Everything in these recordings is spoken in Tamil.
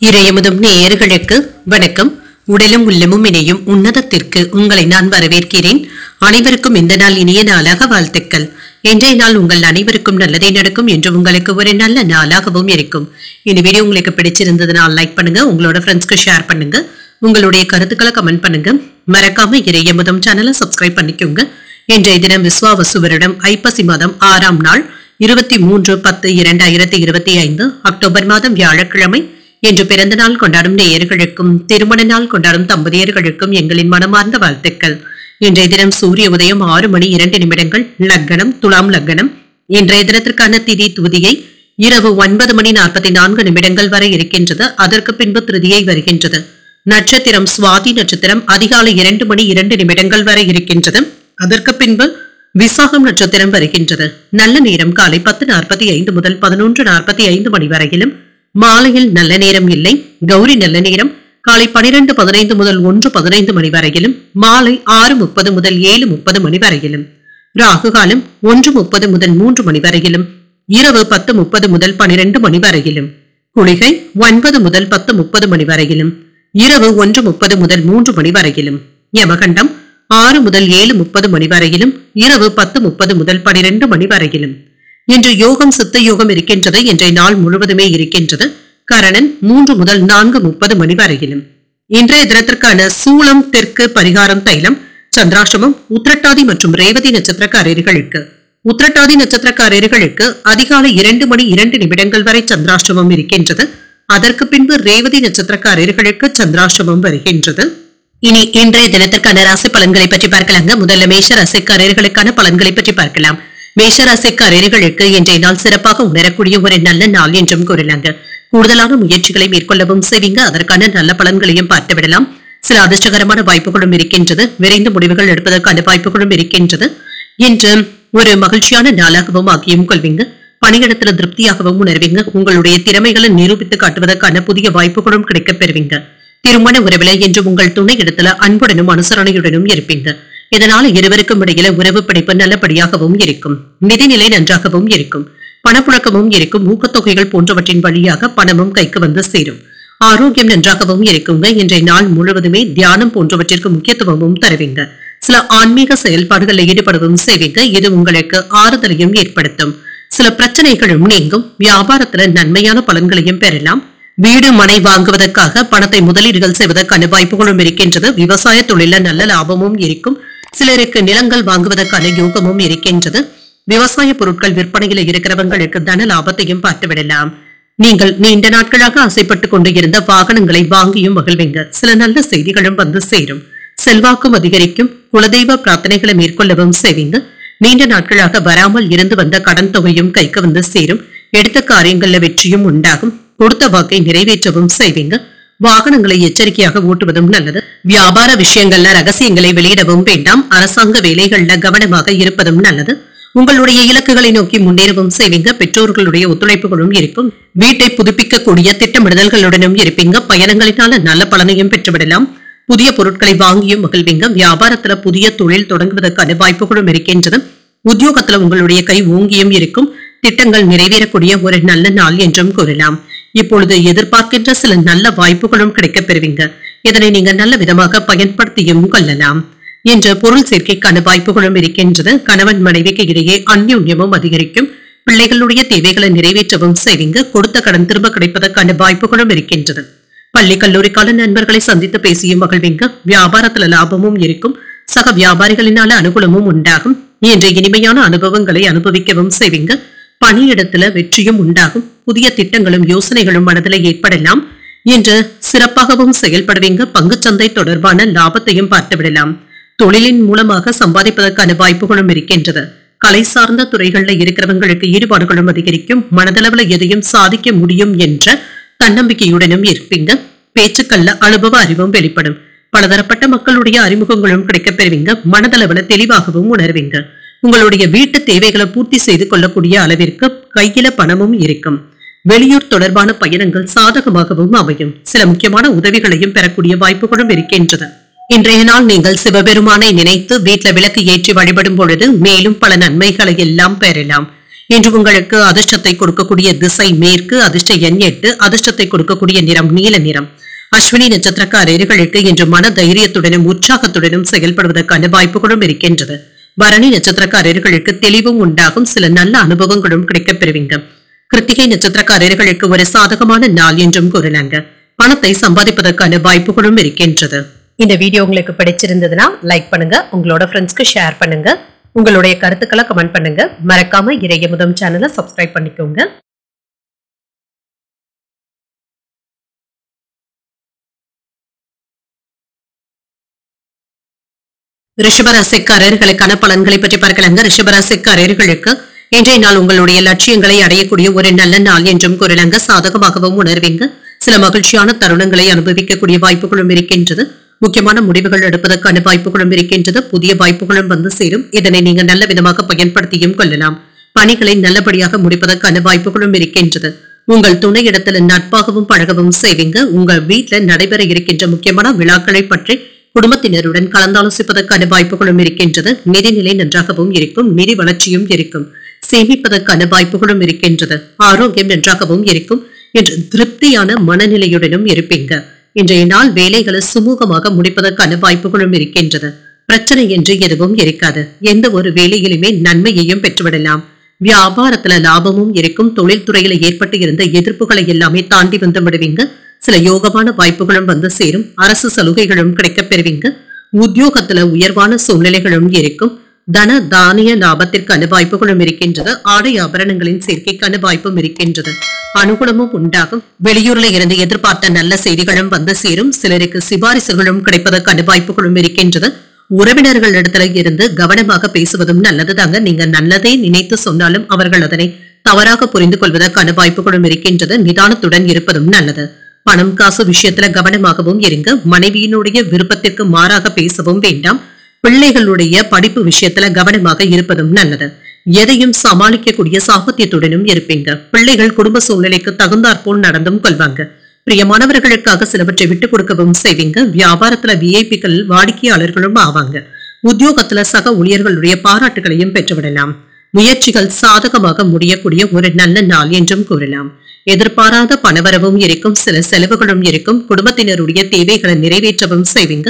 இறையமுதும் நேயர்களுக்கு வணக்கம். உடலும் உள்ளமும் இணையும் உன்னதத்திற்கு உங்களை நான் வரவேற்கிறேன். அனைவருக்கும் இந்த நாள் இனிய நாளாக வாழ்த்துக்கள். இன்றைய நாள் உங்கள் அனைவருக்கும் நல்லதே நடக்கும் என்று உங்களுக்கு ஒரு நல்ல நாளாகவும் இருக்கும். இந்த வீடியோ உங்களுக்கு பிடிச்சிருந்ததுனால் லைக் பண்ணுங்க, உங்களோட ஃப்ரெண்ட்ஸ்க்கு ஷேர் பண்ணுங்க, உங்களுடைய கருத்துக்களை கமெண்ட் பண்ணுங்க. மறக்காம இறையமுதும் சேனலை சப்ஸ்கிரைப் பண்ணிக்கோங்க. இன்றைய தினம் விஸ்வாவசு வருடம் ஐப்பசி மாதம் 6ஆம் நாள் 23/10/2025 அக்டோபர் மாதம் வியாழக்கிழமை. இன்று பிறந்த நாள் கொண்டாடும் நேயர்களுக்கும் திருமண நாள் கொண்டாடும் தம்பதியர்களுக்கும் எங்களின் மனமார்ந்த வாழ்த்துக்கள். இன்றைய தினம் சூரிய உதயம் 6:02 லக்னம் துலாம் லக்னம். இன்றைய தினத்திற்கான திதி துதியை இரவு 9:44 வரை இருக்கின்றது. அதற்கு பின்பு திருதியை வருகின்றது. நட்சத்திரம் சுவாதி நட்சத்திரம் அதிகாலை 2:02 வரை இருக்கின்றது. அதற்கு பின்பு விசாகம் நட்சத்திரம் வருகின்றது. நல்ல நேரம் காலை 10:45 முதல் 11:45 மணி வரையிலும், மாலையில் நல்ல நேரம் இல்லை. கௌரி நல்ல நேரம் காலை 12:15 முதல் 1:15 மணி வரையிலும், மாலை 6:30 முதல் 7:30 மணி வரையிலும். ராகு காலம் 1:30 முதல் 3 மணி வரையிலும், இரவு 10:30 முதல் 12 மணி வரையிலும். குளிகை 9 முதல் 10:30 மணி வரையிலும், இரவு 1:30 முதல் 3 மணி வரையிலும். யமகண்டம் 6 முதல் 7:30 மணி வரையிலும், இரவு 10:30 முதல் 12 மணி வரையிலும். இன்று யோகம் சித்த யோகம் இருக்கின்றது. இன்றைய நாள் முழுவதுமே இருக்கின்றது. கரணன் 3 முதல் 4:30 மணி வரையிலும். இன்றைய தினத்திற்கான சூளம் தெற்கு பரிகாரம் தைலம். சந்திராஷ்டமம் உத்திரட்டாதி மற்றும் ரேவதி நட்சத்திரக்காரர்களுக்கு. உத்திரட்டாதி நட்சத்திரக்காரர்களுக்கு அதிகாலை 2:02 வரை சந்திராஷ்டமம் இருக்கின்றது. அதற்கு பின்பு ரேவதி நட்சத்திரக்காரர்களுக்கு சந்திராஷ்டமம் வருகின்றது. இனி இன்றைய தினத்திற்கான ராசி பலன்களை பற்றி பார்க்கலாங்க. முதல்ல மேஷ ராசிக்காரர்களுக்கான பலன்களை பற்றி பார்க்கலாம். மேஷராசிக்காரர்களுக்கு இன்றைய நாள் சிறப்பாக உணரக்கூடிய ஒரு நல்ல நாள் என்றும் கூறலாங்க. கூடுதலான முயற்சிகளை மேற்கொள்ளவும் செய்வீங்க. அதற்கான நல்ல பலன்களையும் பார்த்து விடலாம். சில அதிர்ஷ்டகரமான வாய்ப்புகளும் இருக்கின்றது. விரைந்து முடிவுகள் எடுப்பதற்கான வாய்ப்புகளும் இருக்கின்றது. இன்று ஒரு மகிழ்ச்சியான நாளாகவும் ஆக்கியும் கொள்வீங்க. பணியிடத்துல திருப்தியாகவும் உணர்வீங்க. உங்களுடைய திறமைகளை நிரூபித்து காட்டுவதற்கான புதிய வாய்ப்புகளும் கிடைக்கப் பெறுவீங்க. திருமண உறவில இன்று உங்கள் துணை இடத்துல அன்புடனும் அனுசரணையுடனும் இருப்பீங்க. இதனால் இருவருக்கும் இடையில உறவு பிடிப்பு நல்லபடியாகவும் இருக்கும். நிதிநிலை நன்றாகவும் இருக்கும். பணப்புழக்கமும் இருக்கும். ஊக்கத்தொகைகள் போன்றவற்றின் வழியாக பணமும் கைக்கு வந்து சேரும். ஆரோக்கியம் நன்றாகவும் இருக்குங்க. இன்றைய நாள் முழுவதுமே தியானம் போன்றவற்றிற்கு முக்கியத்துவமும் தருவீங்க. சில ஆன்மீக செயல்பாடுகளில் ஈடுபடவும் செய்வீங்க. இது உங்களுக்கு ஆறுதலையும் ஏற்படுத்தும். சில பிரச்சனைகளும் நீங்கும். வியாபாரத்துல நன்மையான பலன்களையும் பெறலாம். வீடு மனை வாங்குவதற்காக பணத்தை முதலீடுகள் செய்வதற்கான வாய்ப்புகளும் இருக்கின்றது. விவசாய தொழில நல்ல லாபமும் இருக்கும். சிலருக்கு நிலங்கள் வாங்குவதற்கான யோகமும் இருக்கின்றது. விவசாய பொருட்கள் விற்பனையில் இருக்கிறவங்களுக்கு தன லாபத்தையும் பார்த்துவிடலாம். நீங்கள் நீண்ட நாட்களாக ஆசைப்பட்டுக் கொண்டு இருந்த வாகனங்களை வாங்கியும் மகிழ்வீங்க. சில நல்ல செய்திகளும் வந்து சேரும். செல்வாக்கும் அதிகரிக்கும். குலதெய்வ பிரார்த்தனைகளை மேற்கொள்ளவும் செய்வீங்க. நீண்ட நாட்களாக வராமல் இருந்து வந்த கடன் தொகையும் கைக்கு வந்து சேரும். எடுத்த காரியங்கள்ல வெற்றியும் உண்டாகும். கொடுத்த வாக்கை நிறைவேற்றவும் செய்வீங்க. வாகனங்களை எச்சரிக்கையாக ஓட்டுவதும் நல்லது. வியாபார விஷயங்கள்ல ரகசியங்களை வெளியிடவும் வேண்டாம். அரசாங்க வேலைகள்ல கவனமாக இருப்பதும் நல்லது. உங்களுடைய இலக்குகளை நோக்கி முன்னேறவும் செய்வீங்க. பெற்றோர்களுடைய ஒத்துழைப்புகளும் இருக்கும். வீட்டை புதுப்பிக்கக்கூடிய திட்டமிடுதல்களுடனும் இருப்பீங்க. பயணங்களினால நல்ல பலனையும் பெற்றுவிடலாம். புதிய பொருட்களை வாங்கியும் மகிழ்வீங்க. வியாபாரத்துல புதிய தொழில் தொடங்குவதற்கான வாய்ப்புகளும் இருக்கின்றது. உத்தியோகத்துல உங்களுடைய கை ஓங்கியும் இருக்கும். திட்டங்கள் நிறைவேறக்கூடிய ஒரு நல்ல நாள் என்றும் கூறலாம். இப்பொழுது எதிர்பார்க்கின்ற சில நல்ல வாய்ப்புகளும் கிடைக்கப் பெறுவீங்க. இதனை நீங்க நல்ல விதமாக பயன்படுத்தியும் கொள்ளலாம். இன்று பொருள் சேர்க்கைக்கான வாய்ப்புகளும் இருக்கின்றது. கணவன் மனைவிக்கு இடையே அந்யோன்யமும் அதிகரிக்கும். பிள்ளைகளுடைய தேவைகளை நிறைவேற்றவும் செய்வீங்க. கொடுத்த கடன் திரும்ப கிடைப்பதற்கான வாய்ப்புகளும் இருக்கின்றது. பள்ளி கல்லூரி கால நண்பர்களை சந்தித்து பேசியும் மகிழ்வீங்க. வியாபாரத்துல லாபமும் இருக்கும். சக வியாபாரிகளினால அனுகூலமும் உண்டாகும். இன்று இனிமையான அனுபவங்களை அனுபவிக்கவும் செய்வீங்க. பணியிடத்துல வெற்றியும் உண்டாகும். புதிய திட்டங்களும் யோசனைகளும் மனதில் ஏற்படலாம். இன்று சிறப்பாகவும் செயல்படுவீங்க. பங்குச்சந்தை தொடர்பான லாபத்தையும் பார்த்துவிடலாம். தொழிலின் மூலமாக சம்பாதிப்பதற்கான வாய்ப்புகளும் இருக்கின்றது. கலை சார்ந்த துறைகளில் இருக்கிறவங்களுக்கு ஈடுபாடுகளும் அதிகரிக்கும். மனதளவுல எதையும் சாதிக்க முடியும் என்ற தன்னம்பிக்கையுடனும் இருப்பீங்க. பேச்சுக்கள்ல அனுபவ அறிவும் வெளிப்படும். பலதரப்பட்ட மக்களுடைய அறிமுகங்களும் கிடைக்கப் பெறுவீங்க. மனதளவுல தெளிவாகவும் உணர்வீங்க. உங்களுடைய வீட்டு தேவைகளை பூர்த்தி செய்து கொள்ளக்கூடிய அளவிற்கு கையில பணமும் இருக்கும். வெளியூர் தொடர்பான பயணங்கள் சாதகமாகவும் அமையும். சில முக்கியமான உதவிகளையும் பெறக்கூடிய வாய்ப்புகளும் இருக்கின்றது. இன்றைய நாள் நீங்கள் சிவபெருமானை நினைத்து வீட்டுல விளக்கு ஏற்றி வழிபடும் பொழுது மேலும் பல நன்மைகளை எல்லாம் பெறலாம். இன்று உங்களுக்கு அதிர்ஷ்டத்தை கொடுக்கக்கூடிய திசை மேற்கு, அதிர்ஷ்ட எண் 8, அதிர்ஷ்டத்தை கொடுக்கக்கூடிய நிறம் நீல நிறம். அஸ்வினி நட்சத்திரக்காரர்களுக்கு இன்று மன தைரியத்துடனும் உற்சாகத்துடனும் செயல்படுவதற்கான வாய்ப்புகளும் இருக்கின்றது. பரணி நட்சத்திரக்காரர்களுக்கு தெளிவும் உண்டாகும், சில நல்ல அனுபவங்களும் கிடைக்கப் பெறுவீங்க. கிருத்திகை நட்சத்திரக்காரர்களுக்கு ஒரு சாதகமான நாள் என்றும் கூறலாங்க. பணத்தை சம்பாதிப்பதற்கான வாய்ப்புகளும் இருக்கின்றது. இந்த வீடியோ உங்களுக்கு பிடிச்சிருந்ததுன்னா லைக் பண்ணுங்க, உங்களோட ஃப்ரெண்ட்ஸ்க்கு ஷேர் பண்ணுங்க, உங்களுடைய கருத்துக்களை கமெண்ட் பண்ணுங்க. மறக்காம இறையமுதம் சேனலை சப்ஸ்கிரைப் பண்ணிக்கோங்க. ரிஷபராசிக்காரர்களுக்கான பலன்களை பற்றி பார்க்கலாங்க. ரிஷபராசிக்காரர்களுக்கு இன்றைய நாள் உங்களுடைய லட்சியங்களை அடையக்கூடிய ஒரு நல்ல நாள் என்றும் கூறலாங்க. சாதகமாகவும் உணர்வீங்க. சில மகிழ்ச்சியான தருணங்களை அனுபவிக்கக்கூடிய வாய்ப்புகளும் இருக்கின்றது. முக்கியமான முடிவுகள் எடுப்பதற்கான வாய்ப்புகளும் இருக்கின்றது. புதிய வாய்ப்புகளும் வந்து சேரும். இதனை நீங்க நல்ல விதமாக பயன்படுத்தியும் கொள்ளலாம். பணிகளை நல்லபடியாக முடிப்பதற்கான வாய்ப்புகளும் இருக்கின்றது. உங்கள் துணை இடத்துல நட்பாகவும் பழகவும் செய்வீங்க. உங்கள் வீட்டில் நடைபெற இருக்கின்ற முக்கியமான விழாக்களை பற்றி குடும்பத்தினருடன் கலந்தாலோசிப்பதற்கான வாய்ப்புகளும் இருக்கின்றது. நிதிநிலை நன்றாகவும் இருக்கும். நிதி வளர்ச்சியும் இருக்கும். சேமிப்பதற்கான வாய்ப்புகளும் இருக்கின்றது. ஆரோக்கியம் நன்றாகவும் இருக்கும் என்று திருப்தியான மனநிலையுடனும் இருப்பீங்க. இன்றைய நாள் வேலைகளை சுமூகமாக முடிப்பதற்கான வாய்ப்புகளும் இருக்கின்றது. பிரச்சனை என்று எதுவும் இருக்காது. எந்த ஒரு வேலையிலுமே நன்மையையும் பெற்றுவிடலாம். வியாபாரத்துல லாபமும் இருக்கும். தொழில்துறையில ஏற்பட்டு இருந்த எதிர்ப்புகளை எல்லாமே தாண்டி வந்து விடுவீங்க. சில யோகமான வாய்ப்புகளும் வந்து சேரும். அரசு சலுகைகளும் கிடைக்கப் பெறுவீங்க. உத்தியோகத்துல உயர்வான சூழ்நிலைகளும் இருக்கும். தன தானிய லாபத்திற்கான வாய்ப்புகளும் இருக்கின்றது. ஆடை ஆபரணங்களின் சேர்க்கைக்கான வாய்ப்பும் இருக்கின்றது. அனுகூலமும் உண்டாகும். வெளியூர்ல இருந்து எதிர்பார்த்த நல்ல செய்திகளும் வந்து சேரும். சிலருக்கு சிபாரிசுகளும் கிடைப்பதற்கான வாய்ப்புகளும் இருக்கின்றது. உறவினர்கள் இடத்துல இருந்து கவனமாக பேசுவதும் நல்லது தாங்க. நீங்க நல்லதே நினைத்து சொன்னாலும் அவர்கள் அதனை தவறாக புரிந்து கொள்வதற்கான வாய்ப்புகளும் இருக்கின்றது. நிதானத்துடன் இருப்பதும் நல்லது. பணம் காசு விஷயத்துல கவனமாகவும் இருங்க. மனைவியினுடைய விருப்பத்திற்கு மாறாக பேசவும் வேண்டாம். பிள்ளைகளுடைய படிப்பு விஷயத்துல கவனமாக இருப்பதும் நல்லது. எதையும் சமாளிக்கக்கூடிய சாமர்த்தியத்துடனும் இருப்பீங்க. பிள்ளைகள் குடும்ப சூழ்நிலைக்கு தகுந்தாற்போல் நடந்தும் கொள்வாங்க. பிரியமானவர்களுக்காக சிலவற்றை விட்டுக் கொடுக்கவும் செய்வீங்க. வியாபாரத்துல விஐபிக்கள் வாடிக்கையாளர்களும் ஆவாங்க. உத்தியோகத்துல சக ஊழியர்களுடைய பாராட்டுகளையும் பெற்றுவிடலாம். முயற்சிகள் சாதகமாக முடியக்கூடிய ஒரு நல்ல நாள் என்றும் கூறலாம். எதிர்பாராத பணவரவும் இருக்கும். சில செலவுகளும் இருக்கும். குடும்பத்தினருடைய தேவைகளை நிறைவேற்றவும் செய்வீங்க.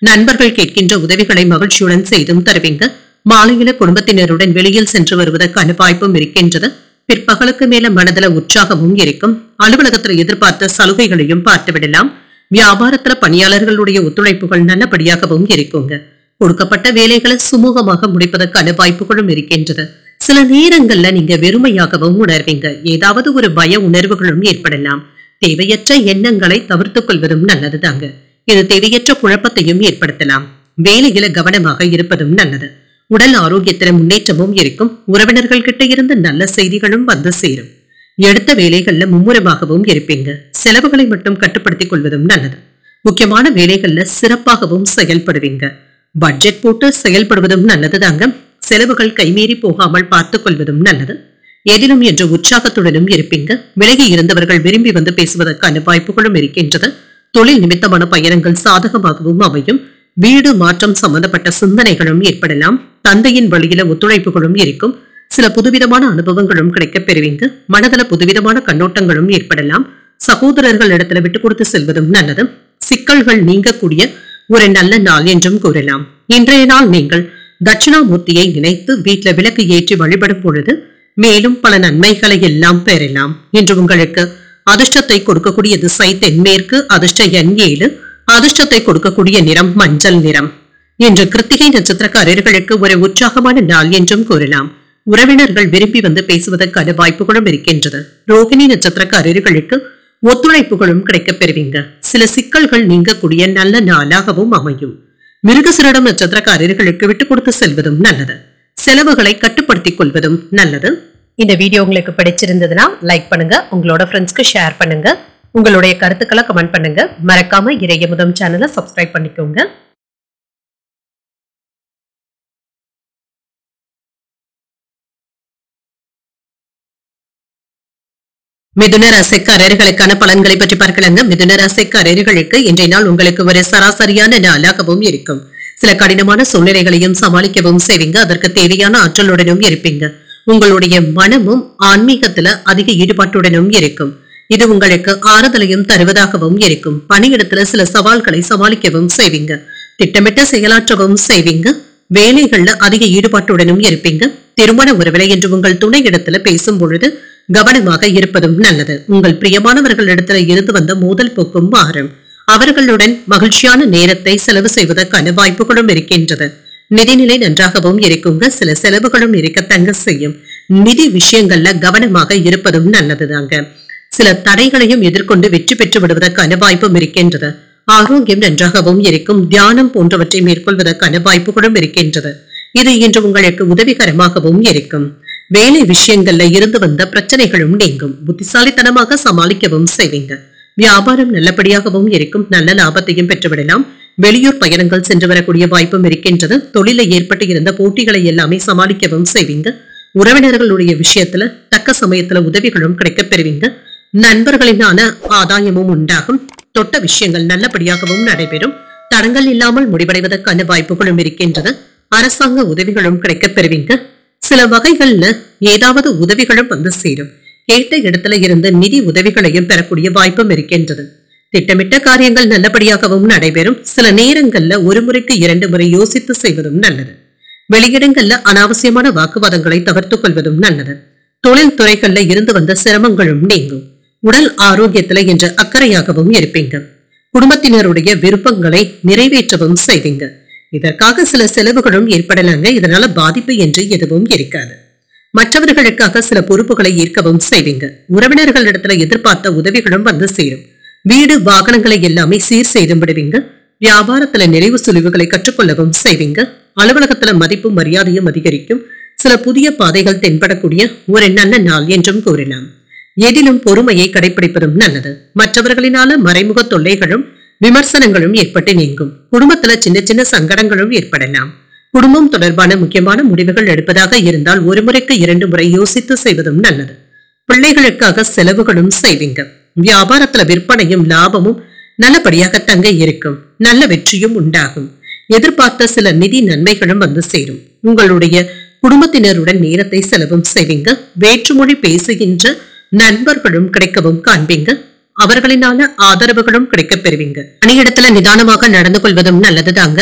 நண்பர்கள் கேட்கின்ற உதவிகளை மகிழ்ச்சியுடன் செய்தும் தருவீங்க. மாலையில குடும்பத்தினருடன் வெளியில் சென்று வருவதற்கான வாய்ப்பும் இருக்கின்றது. பிற்பகலுக்கு மேல மனதில உற்சாகமும் இருக்கும். அலுவலகத்துல எதிர்பார்த்த சலுகைகளையும் பார்த்து விடலாம். வியாபாரத்துல பணியாளர்களுடைய ஒத்துழைப்புகள் நல்லபடியாகவும் இருக்குங்க. கொடுக்கப்பட்ட வேலைகளை சுமூகமாக முடிப்பதற்கான வாய்ப்புகளும் இருக்கின்றது. சில நேரங்கள்ல நீங்க வெறுமையாகவும் உணர்வீங்க. ஏதாவது ஒரு பய உணர்வுகளும் ஏற்படலாம். தேவையற்ற எண்ணங்களை தவிர்த்துக் கொள்வதும் நல்லதுதாங்க. இது தேவையற்ற குழப்பத்தையும் ஏற்படுத்தலாம். வேலையில கவனமாக இருப்பதும் நல்லது. உடல் ஆரோக்கியத்தில முன்னேற்றமும் இருக்கும். உறவினர்கள் கிட்ட இருந்து நல்ல செய்திகளும் வந்து சேரும். எடுத்த வேலைகள்ல மும்முரமாகவும் இருப்பீங்க. செலவுகளை மட்டும் கட்டுப்படுத்திக் கொள்வதும் நல்லது. முக்கியமான வேலைகள்ல சிறப்பாகவும் செயல்படுவீங்க. பட்ஜெட் போட்டு செயல்படுவதும் நல்லதுதாங்க. செலவுகள் கைமீறி போகாமல் பார்த்துக் கொள்வதும் நல்லது. எதிலும் என்று உற்சாகத்துடனும் இருப்பீங்க. விலகி இருந்தவர்கள் விரும்பி வந்து பேசுவதற்கான வாய்ப்புகளும் இருக்கின்றது. தொழில் நிமித்தமான பயணங்கள் சாதகமாகவும் அமையும். வீடு மாற்றம் சம்பந்தப்பட்ட சிந்தனைகளும் ஏற்படலாம். தந்தையின் வழியில ஒத்துழைப்புகளும் இருக்கும். சில புதுவிதமான அனுபவங்களும் கிடைக்கப் பெறுவீங்க. மனதில புதுவிதமான கண்ணோட்டங்களும் ஏற்படலாம். சகோதரர்கள் இடத்துல விட்டு கொடுத்து செல்வதும் நல்லது. சிக்கல்கள் நீங்கக்கூடிய ஒரு நல்ல நாள் என்றும் கூறலாம். இன்றைய நாள் நீங்கள் தட்சிணாமூர்த்தியை நினைத்து வீட்டுல விளக்கு ஏற்றி வழிபடும் பொழுது மேலும் பல நன்மைகளை எல்லாம் பெறலாம். இன்று உங்களுக்கு அதிர்ஷ்டத்தை கொடுக்கக்கூடிய திசை தென்மேற்கு, அதிர்ஷ்ட எண் 7, அதிர்ஷ்டத்தை கொடுக்கக்கூடிய நிறம் மஞ்சள் நிறம். இன்று கிருத்திகை நட்சத்திரக்காரர்களுக்கு ஒரு உற்சாகமான நாள் என்றும் கூறலாம். உறவினர்கள் விரும்பி வந்து பேசுவதற்கான வாய்ப்புகளும் இருக்கின்றது. ரோகிணி நட்சத்திரக்காரர்களுக்கு ஒத்துழைப்புகளும் கிடைக்கப் பெறுவீங்க. சில சிக்கல்கள் நீங்கக்கூடிய நல்ல நாளாகவும் அமையும். மிருகசீரிடம் நட்சத்திரக்காரர்களுக்கு விட்டுக் கொடுத்து செல்வதும் நல்லது. செலவுகளை கட்டுப்படுத்திக் கொள்வதும் நல்லது. இந்த வீடியோ உங்களுக்கு பிடிச்சிருந்ததுன்னா லைக் பண்ணுங்க, உங்களோட ஃப்ரெண்ட்ஸ்க்கு ஷேர் பண்ணுங்க, உங்களுடைய கருத்துக்களை கமெண்ட் பண்ணுங்க. மறக்காம இறையமுதம் சேனலை சப்ஸ்கிரைப் பண்ணிக்கோங்க. மிதுன ராசிக்காரர்களுக்கான பலன்களை பற்றி பார்க்கலாங்க. மிதுன ராசிக்காரர்களுக்கு இன்றைய நாள் உங்களுக்கு ஒரு சராசரியான நாளாகவும் இருக்கும். சில கடினமான சூழ்நிலைகளையும் சமாளிக்கவும் செய்வீங்க. அதற்கு தேவையான ஆற்றலுடனும் இருப்பீங்க. உங்களுடைய மனமும் ஆன்மீகத்துல அதிக ஈடுபாட்டுடனும் இருக்கும். இது உங்களுக்கு ஆறுதலையும் தருவதாகவும் இருக்கும். பணியிடத்துல சில சவால்களை சமாளிக்கவும் செய்வீங்க. திட்டமிட்ட செயலாற்றவும் செய்வீங்க. வேலைகள்ல அதிக ஈடுபாட்டுடனும் இருப்பீங்க. திருமண உறவில என்று உங்கள் துணை இடத்துல பேசும் பொழுது கவனமாக இருப்பதும் நல்லது. உங்கள் பிரியமானவர்களிடத்துல இருந்து வந்த மோதல் போக்கும் மாறும். அவர்களுடன் மகிழ்ச்சியான நேரத்தை செலவு செய்வதற்கான வாய்ப்புகளும் இருக்கின்றது. நிதிநிலை நன்றாகவும் இருக்குங்க. சில செலவுகளும் இருக்க தங்க செய்யும். நிதி விஷயங்கள்ல கவனமாக இருப்பதும் நல்லதுதாங்க. சில தடைகளையும் எதிர்கொண்டு வெற்றி பெற்று விடுவதற்கான வாய்ப்பும் இருக்கின்றது. ஆரோக்கியம் நன்றாகவும் இருக்கும். தியானம் போன்றவற்றை மேற்கொள்வதற்கான வாய்ப்புகளும் இருக்கின்றது. இது இன்று உங்களுக்கு உதவிகரமாகவும் இருக்கும். வேலை விஷயங்கள்ல இருந்து வந்த பிரச்சனைகளும் நீங்கும். புத்திசாலித்தனமாக சமாளிக்கவும் செய்வீங்க. வியாபாரம் நல்லபடியாகவும் இருக்கும். நல்ல லாபத்தையும் பெற்றுவிடலாம். வெளியூர் பயணங்கள் சென்று வரக்கூடிய வாய்ப்பும் இருக்கின்றது. தொழில ஏற்பட்டு இருந்த போட்டிகளை எல்லாமே சமாளிக்கவும் செய்வீங்க. உறவினர்களுடைய விஷயத்துல தக்க சமயத்துல உதவிகளும் கிடைக்கப் பெறுவீங்க. நண்பர்களினான ஆதாயமும் உண்டாகும். தொட்ட விஷயங்கள் நல்லபடியாகவும் நடைபெறும். தடங்கள் இல்லாமல் முடிவடைவதற்கான வாய்ப்புகளும் இருக்கின்றது. அரசாங்க உதவிகளும் கிடைக்கப் பெறுவீங்க. சில வகைகள்ல ஏதாவது உதவிகளும் வந்து சேரும். கேட்ட இடத்துல இருந்து நிதி உதவிகளையும் பெறக்கூடிய வாய்ப்பும் இருக்கின்றது. திட்டமிட்ட காரியங்கள் நல்லபடியாகவும் நடைபெறும். சில நேரங்கள்ல ஒரு முறைக்கு 2 முறை யோசித்து செய்வதும் நல்லது. வெளியிடங்கள்ல அனாவசியமான வாக்குவாதங்களை தவிர்த்துக் கொள்வதும் நல்லது. தொழில் துறைகள்ல இருந்து வந்த சிரமங்களும் நீங்கும். உடல் ஆரோக்கியத்துல என்ற அக்கறையாகவும் இருப்பீங்க. குடும்பத்தினருடைய விருப்பங்களை நிறைவேற்றவும் செய்வீங்க. இதற்காக சில செலவுகளும் ஏற்படலாங்க. இதனால பாதிப்பு என்று எதுவும் இருக்காது. மற்றவர்களுக்காக சில பொறுப்புகளை ஏற்கவும் செய்வீங்க. உறவினர்களிடத்துல எதிர்பார்த்த உதவிகளும் வந்து சேரும். வீடு வாகனங்களை எல்லாமே சீர் செய்து விடுவீங்க. வியாபாரத்துல நிறைவு சுழிவுகளை கற்றுக்கொள்ளவும் செய்வீங்க. அலுவலகத்துல மதிப்பும் மரியாதையும் அதிகரிக்கும். சில புதிய பாதைகள் தென்படக்கூடிய ஒரு நல்ல நாள் என்றும் கூறலாம். எதிலும் பொறுமையை கடைபிடிப்பதும் நல்லது. மற்றவர்களினால மறைமுக தொல்லைகளும் விமர்சனங்களும் ஏற்பட்டு நீங்கும். குடும்பத்துல சின்ன சின்ன சங்கடங்களும் ஏற்படலாம். குடும்பம் தொடர்பான முக்கியமான முடிவுகள் எடுப்பதாக இருந்தால் ஒரு முறைக்கு 2 முறை யோசித்து செய்வதும் நல்லது. பிள்ளைகளுக்காக செலவுகளும் செய்வீங்க. வியாபாரத்துல விற்பனையும் லாபமும் நல்லபடியாக தங்க இருக்கும். நல்ல வெற்றியும் உண்டாகும். எதிர்பார்த்த சில நிதி நன்மைகளும் வந்து சேரும். உங்களுடைய குடும்பத்தினருடன் நேரத்தை செலவும் செய்வீங்க. வேற்றுமொழி பேசுகின்ற நண்பர்களும் கிடைக்கவும் காண்பீங்க. அவர்களினால ஆதரவுகளும் கிடைக்கப் பெறுவீங்க. பணியிடத்துல நிதானமாக நடந்து கொள்வதும் நல்லதுதாங்க.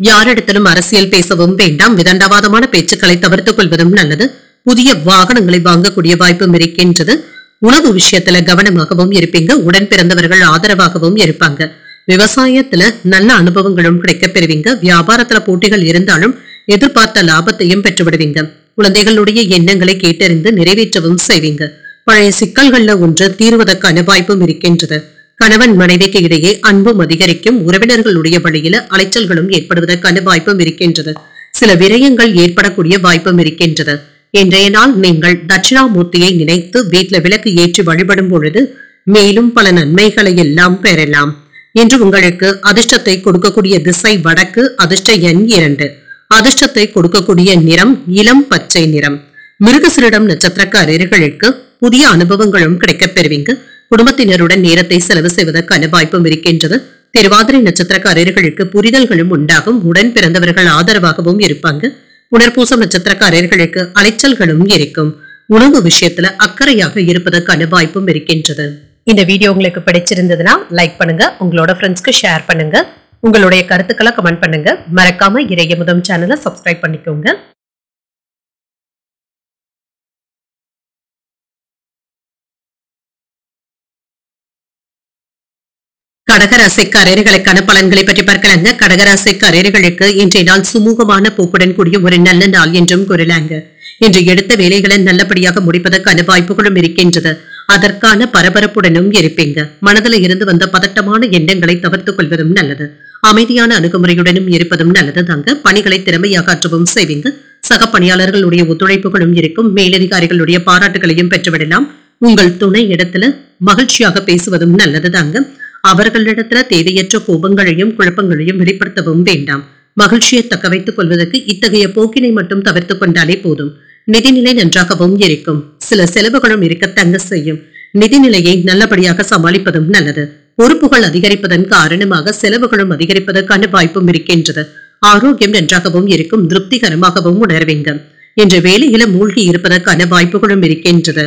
யாரிடத்திலும் அரசியல் பேசவும் வேண்டாம். விதண்டாவாதமான பேச்சுக்களை தவிர்த்துக் கொள்வதும் நல்லது. புதிய வாகனங்களை வாங்கக்கூடிய வாய்ப்பும் இருக்கின்றது. உணவு விஷயத்துல கவனமாகவும் இருப்பீங்க. உடன் பிறந்தவர்கள் ஆதரவாகவும் இருப்பாங்க. விவசாயத்துல நல்ல அனுபவங்களும் கிடைக்கப் பெறுவீங்க. வியாபாரத்துல போட்டிகள் இருந்தாலும் எதிர்பார்த்த லாபத்தையும் பெற்றுவிடுவீங்க. குழந்தைகளுடைய எண்ணங்களை கேட்டறிந்து நிறைவேற்றவும் செய்வீங்க. பழைய சிக்கல்கள்ல ஒன்று தீர்வதற்கான வாய்ப்பும் இருக்கின்றது. கணவன் மனைவிக்கு இடையே அன்பும் அதிகரிக்கும். உறவினர்களுடைய வழியில அலைச்சல்களும் ஏற்படுவதற்கான வாய்ப்பும் இருக்கின்றது. சில விரயங்கள் ஏற்படக்கூடிய வாய்ப்பும் இருக்கின்றது. இன்றைய நாள் நீங்கள் தட்சிணாமூர்த்தியை நினைத்து வீட்டுல விளக்கு ஏற்றி வழிபடும் பொழுது மேலும் பல நன்மைகளை எல்லாம் பெறலாம். இன்று உங்களுக்கு அதிர்ஷ்டத்தை கொடுக்கக்கூடிய திசை வடக்கு. அதிர்ஷ்ட எண் 2. அதிர்ஷ்டத்தை கொடுக்கக்கூடிய நிறம் இளம் பச்சை நிறம். மிருகசீரிடம் நட்சத்திரக்காரர்களுக்கு புதிய அனுபவங்களும் கிடைக்கப் பெறுவீங்க. குடும்பத்தினருடன் நேரத்தை செலவு செய்வதற்கான வாய்ப்பும் இருக்கின்றது. திருவாதிரை நட்சத்திரக்காரர்களுக்கு புரிதல்களும் உண்டாகும். உடன் பிறந்தவர்கள் ஆதரவாகவும் இருப்பாங்க. புனர்பூசம் நட்சத்திரக்காரர்களுக்கு அலைச்சல்களும் இருக்கும். உணவு விஷயத்துல அக்கறையாக இருப்பதற்கான வாய்ப்பும் இருக்கின்றது. இந்த வீடியோ உங்களுக்கு பிடிச்சிருந்ததுன்னா லைக் பண்ணுங்க. உங்களோட ஃப்ரெண்ட்ஸ்க்கு ஷேர் பண்ணுங்க. உங்களுடைய கருத்துக்களை கமெண்ட் பண்ணுங்க. மறக்காம இறையமுதம் சேனலை சப்ஸ்கிரைப் பண்ணிக்கோங்க. கடகராசிக்காரர்களுக்கான பலன்களை பற்றி பார்க்கலாங்க. கடகராசிக்காரர்களுக்கு இன்றைய நாள் சுமூகமான போக்குடன் கூடிய ஒரு நல்ல நாள் என்றும் கூறலாங்க. இன்று எடுத்த வேலைகளை நல்லபடியாக முடிப்பதற்கான வாய்ப்புகளும் இருக்கின்றது. அதற்கான பரபரப்புடனும் இருப்பீங்க. மனதில் இருந்து வந்த பதட்டமான எண்ணங்களை தவிர்த்துக் கொள்வதும் நல்லது. அமைதியான அணுகுமுறையுடனும் இருப்பதும் நல்லது தாங்க. பணிகளை திறமையாக ஆற்றவும் செய்வீங்க. சக பணியாளர்களுடைய ஒத்துழைப்புகளும் இருக்கும். மேலதிகாரிகளுடைய பாராட்டுகளையும் பெற்றுவிடலாம். உங்கள் துணை இடத்துல மகிழ்ச்சியாக பேசுவதும் நல்லது தாங்க. அவர்களிடத்துல தேவையற்ற கோபங்களையும் குழப்பங்களையும் வெளிப்படுத்தவும் வேண்டாம். மகிழ்ச்சியை தக்க வைத்துக் கொள்வதற்கு இத்தகைய போக்கினை மட்டும் தவிர்த்துக் கொண்டாலே போதும். நிதிநிலை நன்றாகவும் இருக்கும். சில செலவுகளும் இருக்க தங்க செய்யும். நிதிநிலையை நல்லபடியாக சமாளிப்பதும் நல்லது. பொறுப்புகள் அதிகரிப்பதன் காரணமாக செலவுகளும் அதிகரிப்பதற்கான வாய்ப்பும் இருக்கின்றது. ஆரோக்கியம் நன்றாகவும் இருக்கும். திருப்திகரமாகவும் உணர்வீங்க. என்ற வேலையில மூழ்கி இருப்பதற்கான வாய்ப்புகளும் இருக்கின்றது.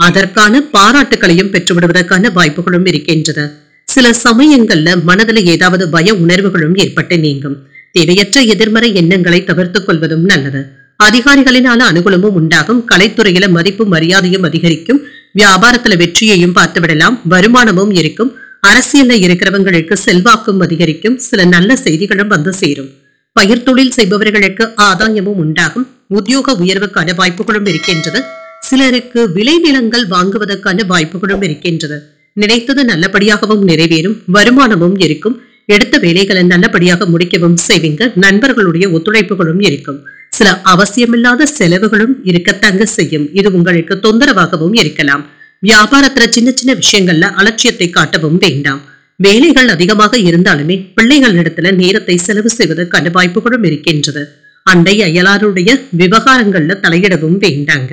அதற்கான பாராட்டுகளையும் பெற்றுவிடுவதற்கான வாய்ப்புகளும் இருக்கின்றது. சில சமயங்கள்ல மனதில் ஏதாவது பய உணர்வுகளும் ஏற்பட்டு நீங்கும். தேவையற்ற எதிர்மறை எண்ணங்களை தவிர்த்துக் கொள்வதும் நல்லது. அதிகாரிகளினால அனுகூலமும் உண்டாகும். கலைத்துறையில மதிப்பும் மரியாதையும் அதிகரிக்கும். வியாபாரத்துல வெற்றியையும் பார்த்து விடலாம். வருமானமும் இருக்கும். அரசியல்ல இருக்கிறவங்களுக்கு செல்வாக்கும் அதிகரிக்கும். சில நல்ல செய்திகளும் வந்து சேரும். பயிர் தொழில் செய்பவர்களுக்கு ஆதாயமும் உண்டாகும். உத்தியோக உயர்வுக்கான வாய்ப்புகளும் இருக்கின்றது. சிலருக்கு விளைநிலங்கள் வாங்குவதற்கான வாய்ப்புகளும் இருக்கின்றது. நினைத்தது நல்லபடியாகவும் நிறைவேறும். வருமானமும் இருக்கும். எடுத்த வேலைகளை நல்லபடியாக முடிக்கவும் செய்வீங்க. நண்பர்களுடைய ஒத்துழைப்புகளும் இருக்கும். சில அவசியமில்லாத செலவுகளும் இருக்கத்தாங்க செய்யும். இது உங்களுக்கு தொந்தரவாகவும் இருக்கலாம். வியாபாரத்துல சின்ன சின்ன விஷயங்கள்ல அலட்சியத்தை காட்டவும் வேண்டாம். வேலைகள் அதிகமாக இருந்தாலுமே பிள்ளைகளிடத்துல நேரத்தை செலவு செய்வதற்கான வாய்ப்புகளும் இருக்கின்றது. அண்டை அயலாருடைய விவகாரங்கள்ல தலையிடவும் வேண்டாங்க.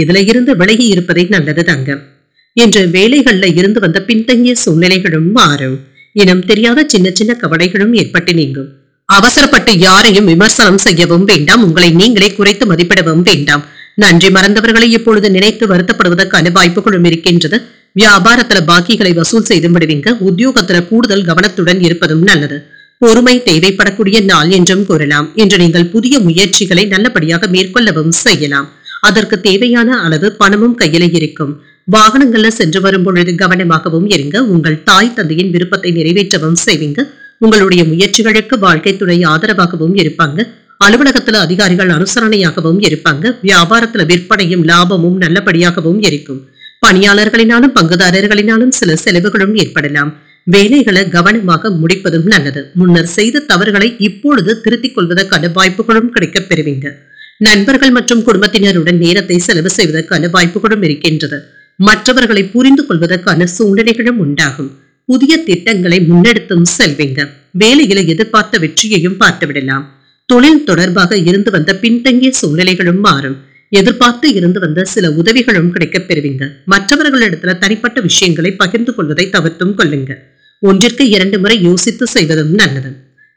இதுல இருந்து விலகி இருப்பதே நல்லது தாங்க. என்று வேலைகள்ல இருந்து வந்த பின்தங்கிய சூழ்நிலைகளும் மாறும். இனம் தெரியாத சின்ன சின்ன கவலைகளும் ஏற்பட்டு நீங்கும். அவசரப்பட்டு யாரையும் விமர்சனம் செய்யவும் வேண்டாம். உங்களை நீங்களே குறைத்து மதிப்பிடவும் வேண்டாம். நன்றி மறந்தவர்களை இப்பொழுது நினைத்து வருத்தப்படுவதற்கான வாய்ப்புகளும் இருக்கின்றது. வியாபாரத்துல பாக்கிகளை வசூல் செய்து விடுவீங்க. உத்தியோகத்துல கூடுதல் கவனத்துடன் இருப்பதும் நல்லது. பொறுமை தேவைப்படக்கூடிய நாள் என்றும் கூறலாம். இன்று நீங்கள் புதிய முயற்சிகளை நல்லபடியாக மேற்கொள்ளவும் செய்யலாம். அதற்கு தேவையான அளவு பணமும் கையில இருக்கும். வாகனங்கள்ல சென்று வரும் பொழுது கவனமாகவும் இருங்க. உங்கள் தாய் தந்தையின் விருப்பத்தை நிறைவேற்றவும் செய்வீங்க. உங்களுடைய முயற்சிகளுக்கு வாழ்க்கை துணை ஆதரவாகவும் இருப்பாங்க. அலுவலகத்துல அதிகாரிகள் அனுசரணையாகவும் இருப்பாங்க. வியாபாரத்துல விற்பனையும் லாபமும் நல்லபடியாகவும் இருக்கும். பணியாளர்களினாலும் பங்குதாரர்களினாலும் சில செலவுகளும் ஏற்படலாம். வேலைகளை கவனமாக முடிப்பதும் நல்லது. முன்னர் செய்த தவறுகளை இப்பொழுது திருத்திக் கொள்வதற்கான வாய்ப்புகளும் கிடைக்கப் பெறுவீங்க. நண்பர்கள் மற்றும் குடும்பத்தினருடன் நேரத்தை செலவு செய்வதற்கான வாய்ப்புகளும் இருக்கின்றது. மற்றவர்களை புரிந்து கொள்வதற்கான சூழ்நிலைகளும் உண்டாகும். புதிய திட்டங்களை முன்னெடுத்தும் செல்வீங்க. வேலையில எதிர்பார்த்த வெற்றியையும் பார்த்துவிடலாம். தொழில் தொடர்பாக இருந்து வந்த பின்தங்கிய சூழ்நிலைகளும் மாறும். எதிர்பார்த்து இருந்து வந்த சில உதவிகளும் கிடைக்கப் பெறுவீங்க. மற்றவர்களிடத்துல தனிப்பட்ட விஷயங்களை பகிர்ந்து கொள்வதை தவிர்த்தும் கொள்ளுங்க. ஒன்றிற்கு 2 முறை யோசித்து செய்வதும் நல்லது.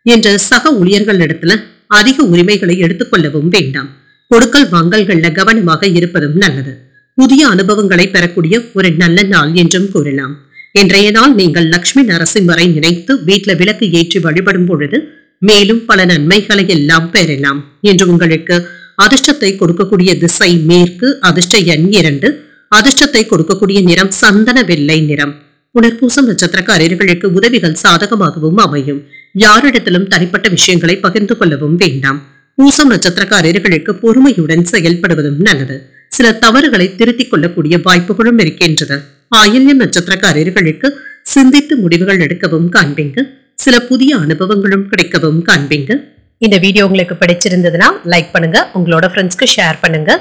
என்ற சக ஊழியர்களிடத்துல அதிக உரிமைகளை எடுத்துக்கொள்ளவும் வேண்டாம். கொடுக்கல் வாங்கல்கள்ல கவனமாக இருப்பதும் நல்லது. புதிய அனுபவங்களை பெறக்கூடிய ஒரு நல்ல நாள் என்றும் கூறலாம். இன்றைய நாள் நீங்கள் லட்சுமி நரசிம்மரை நினைத்து வீட்டுல விளக்கு ஏற்றி வழிபடும் பொழுது மேலும் பல நன்மைகளை எல்லாம் பெறலாம். என்று உங்களுக்கு அதிர்ஷ்டத்தை கொடுக்கக்கூடிய திசை மேற்கு. அதிர்ஷ்ட எண் 2. அதிர்ஷ்டத்தை கொடுக்கக்கூடிய நிறம் சந்தன வெள்ளை நிறம். புனர்பூசம் நட்சத்திரக்காரர்களுக்கு உதவிகள் சாதகமாகவும் அமையும். யாரிடத்திலும் தனிப்பட்ட விஷயங்களை பகிர்ந்து கொள்ளவும் வேண்டாம். பூசம் நட்சத்திரக்காரர்களுக்கு பொறுமையுடன் செயல்படுவதும் நல்லது. சில தவறுகளை திருத்திக் கொள்ளக்கூடிய வாய்ப்புகளும் இருக்கின்றது. ஆயில்யம் நட்சத்திரக்காரர்களுக்கு சிந்தித்து முடிவுகள் எடுக்கவும் காண்பீங்க. சில புதிய அனுபவங்களும் கிடைக்கவும் காண்பீங்க. இந்த வீடியோ உங்களுக்கு பிடிச்சிருந்ததுன்னா லைக் பண்ணுங்க. உங்களோட ஃப்ரெண்ட்ஸ்க்கு ஷேர் பண்ணுங்க.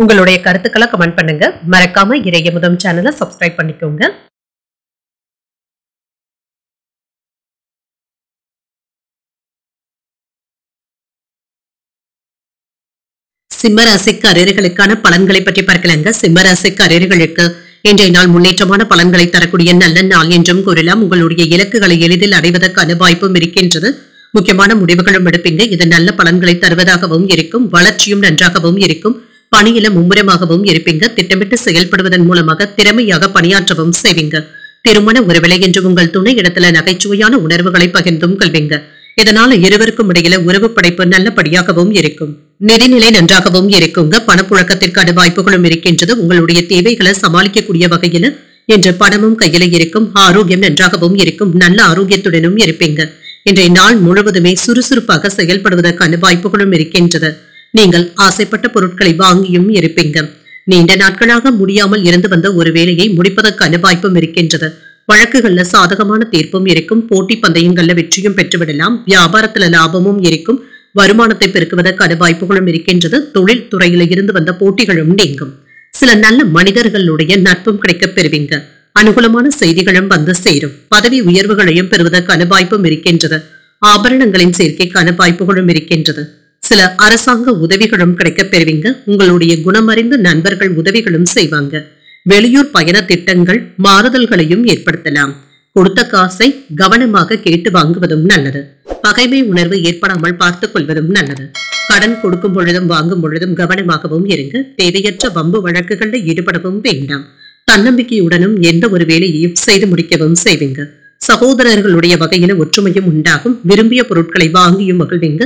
உங்களுடைய கருத்துக்களை கமெண்ட் பண்ணுங்க. மறக்காம இறையமுதம் சேனலை சப்ஸ்கிரைப் பண்ணிக்கோங்க. சிம்மராசிக்காரர்களுக்கான பலன்களை பற்றி பார்க்கலாங்க. சிம்மராசிக்காரர்களுக்கு இன்றைய நாள் முன்னேற்றமான பலன்களை தரக்கூடிய நல்ல நாள் என்றும் கூறலாம். உங்களுடைய இலக்குகளை எளிதில் அடைவதற்கான வாய்ப்பும் இருக்கின்றது. முக்கியமான முடிவுகளும் எடுப்பீங்க. இது நல்ல பலன்களை தருவதாகவும் இருக்கும். வளர்ச்சியும் நன்றாகவும் இருக்கும். பணியில மும்முரமாகவும் இருப்பீங்க. திட்டமிட்டு செயல்படுவதன் மூலமாக திறமையாக பணியாற்றவும் செய்வீங்க. திருமண உறவிலை என்று உங்கள் துணை இடத்துல நகைச்சுவையான உணர்வுகளை பகிர்ந்தும் கொள்வீங்க. இதனால இருவருக்கும் இடையில உறவு படைப்பு நல்லபடியாகவும் இருக்கும். நிதிநிலை நன்றாகவும் இருக்குங்க. பணப்புழக்கத்திற்கான வாய்ப்புகளும் இருக்கின்றது. உங்களுடைய தேவைகளை சமாளிக்கக்கூடிய வகையில என்று பணமும் கையில இருக்கும். ஆரோக்கியம் நன்றாகவும் இருக்கும். நல்ல ஆரோக்கியத்துடனும் இருப்பீங்க. இன்றைய நாள் முழுவதுமே சுறுசுறுப்பாக செயல்படுவதற்கான வாய்ப்புகளும் இருக்கின்றது. நீங்கள் ஆசைப்பட்ட பொருட்களை வாங்கியும் இருப்பீங்க. நீண்ட நாட்களாக முடியாமல் இருந்து வந்த ஒரு வேலையை முடிப்பதற்கான வாய்ப்பும் இருக்கின்றது. வழக்குகள்ல சாதகமான தீர்ப்பும் இருக்கும். போட்டி பந்தயங்கள்ல வெற்றியும் பெற்றுவிடலாம். வியாபாரத்துல லாபமும் இருக்கும். வருமானத்தை பெருக்குவதற்கான வாய்ப்புகளும் இருக்கின்றது. தொழில் துறையில இருந்து வந்த போட்டிகளும் நீங்கும். சில நல்ல மனிதர்களுடைய நட்பும் கிடைக்கப் பெறுவீங்க. அனுகூலமான செய்திகளும் வந்து சேரும். பதவி உயர்வுகளையும் பெறுவதற்கான வாய்ப்பும் இருக்கின்றது. ஆபரணங்களின் சேர்க்கைக்கான வாய்ப்புகளும் இருக்கின்றது. சில அரசாங்க உதவிகளும் கிடைக்கப் பெறுவீங்க. உங்களுடைய குணமறிந்து நண்பர்கள் உதவிகளும் செய்வாங்க. வெளியூர் பயண திட்டங்கள் மாறுதல்களையும் ஏற்படுத்தலாம். கொடுத்த காசை கவனமாக கேட்டு வாங்குவதும் நல்லது. பகைமை உணர்வு ஏற்படாமல் பார்த்துக் கொள்வதும் நல்லது. கடன் கொடுக்கும் பொழுதும் வாங்கும் பொழுதும் கவனமாகவும் இருங்க. தேவையற்ற வம்பு வழக்குகளில் ஈடுபடவும் வேண்டாம். தன்னம்பிக்கையுடனும் எந்த ஒரு வேலையையும் செய்து முடிக்கவும் செய்வீங்க. சகோதரர்களுடைய வகையில ஒற்றுமையும் உண்டாகும். விரும்பிய பொருட்களை வாங்கியும் மகிழ்வீங்க.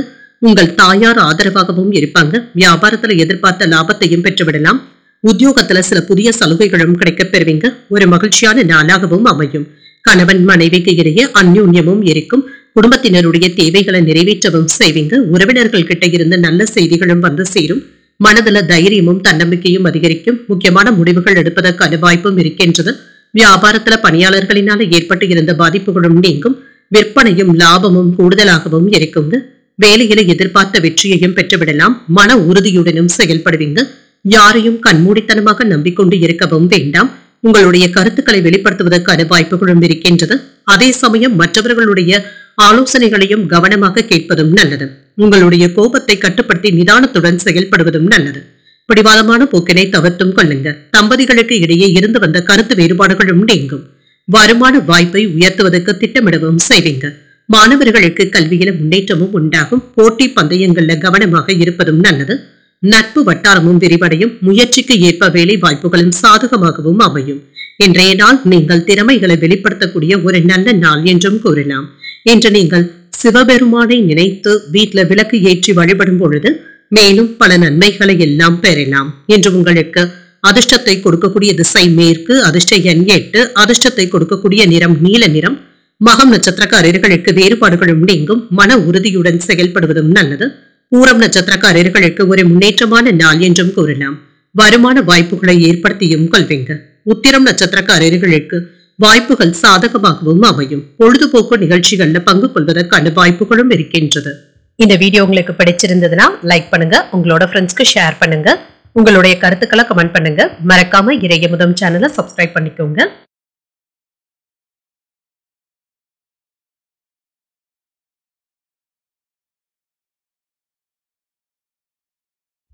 உங்கள் தாயார் ஆதரவாகவும் இருப்பாங்க. வியாபாரத்துல எதிர்பார்த்த லாபத்தையும் பெற்றுவிடலாம். உத்தியோகத்துல சில புதிய சலுகைகளும் கிடைக்கப் பெறுவீங்க. ஒரு மகிழ்ச்சியான நாளாகவும் அமையும். கணவன் மனைவிக்கு இடையே அந்யோன்யமும் இருக்கும். குடும்பத்தினருடைய தேவைகளை நிறைவேற்றவும் செய்வீங்க. உறவினர்கள் கிட்ட இருந்து நல்ல செய்திகளும் வந்து சேரும். மனதுல தைரியமும் தன்னம்பிக்கையும் அதிகரிக்கும். முக்கியமான முடிவுகள் எடுப்பதற்கான வாய்ப்பும் இருக்கின்றது. வியாபாரத்துல பணியாளர்களினால ஏற்பட்டு இருந்த பாதிப்புகளும் நீங்கும். விற்பனையும் லாபமும் கூடுதலாகவும் இருக்குங்க. வேலையில எதிர்பார்த்த வெற்றியையும் பெற்றுவிடலாம். மன உறுதியுடனும் செயல்படுவீங்க. யாரையும் கண்மூடித்தனமாக நம்பிக்கொண்டு இருக்கவும் வேண்டாம். உங்களுடைய கருத்துக்களை வெளிப்படுத்துவதற்கான வாய்ப்புகளும் இருக்கின்றது. அதே சமயம் மற்றவர்களுடைய ஆலோசனைகளையும் கவனமாக கேட்பதும் நல்லது. உங்களுடைய கோபத்தை கட்டுப்படுத்தி நிதானத்துடன் செயல்படுவதும் நல்லது. பிடிவாதமான போக்கினை தவிர்த்தும் கொள்ளுங்க. தம்பதிகளுக்கு இடையே இருந்து வந்த கருத்து வேறுபாடுகளும் நீங்கும். வருமான வாய்ப்பை உயர்த்துவதற்கு திட்டமிடவும் செய்வீங்க. மாணவர்களுக்கு கல்வியில முன்னேற்றமும் உண்டாகும். போட்டி பந்தயங்கள்ல கவனமாக இருப்பதும் நல்லது. நட்பு வட்டாரமும் விரிவடையும். முயற்சிக்கு ஏற்ப வேலை வாய்ப்புகளும் சாதகமாகவும் அமையும். இன்றைய நாள் நீங்கள் திறமைகளை வெளிப்படுத்தக்கூடிய ஒரு நல்ல நாள் என்றும் கூறலாம். இன்று நீங்கள் சிவபெருமானை நினைத்து வீட்டுல விளக்கு ஏற்றி வழிபடும் பொழுது மேலும் பல நன்மைகளை எல்லாம் பெறலாம். என்று உங்களுக்கு அதிர்ஷ்டத்தை கொடுக்கக்கூடிய திசை மேற்கு, அதிர்ஷ்ட எண் 8, அதிர்ஷ்டத்தை கொடுக்கக்கூடிய நிறம் நீல நிறம். மகம் நட்சத்திரக்காரர்களுக்கு வேறுபாடுகளும் நீங்கும். மன உறுதியுடன் செயல்படுவதும் நல்லது. பூரம் நட்சத்திரக்காரர்களுக்கு ஒரு முன்னேற்றமான நாள் என்றும் கூறலாம். வருமான வாய்ப்புகளை ஏற்படுத்தியும் கொள்வீங்க. உத்திரம் நட்சத்திரக்காரர்களுக்கு வாய்ப்புகள் சாதகமாகவும் அமையும். பொழுதுபோக்கு நிகழ்ச்சிகள்ல பங்கு கொள்வதற்கான வாய்ப்புகளும் இருக்கின்றது. இந்த வீடியோ உங்களுக்கு பிடிச்சிருந்ததுன்னா லைக் பண்ணுங்க. உங்களோட ஃப்ரெண்ட்ஸ்க்கு ஷேர் பண்ணுங்க. உங்களுடைய கருத்துக்களை கமெண்ட் பண்ணுங்க. மறக்காம இறையமுதம் சேனலை சப்ஸ்கிரைப் பண்ணிக்கோங்க.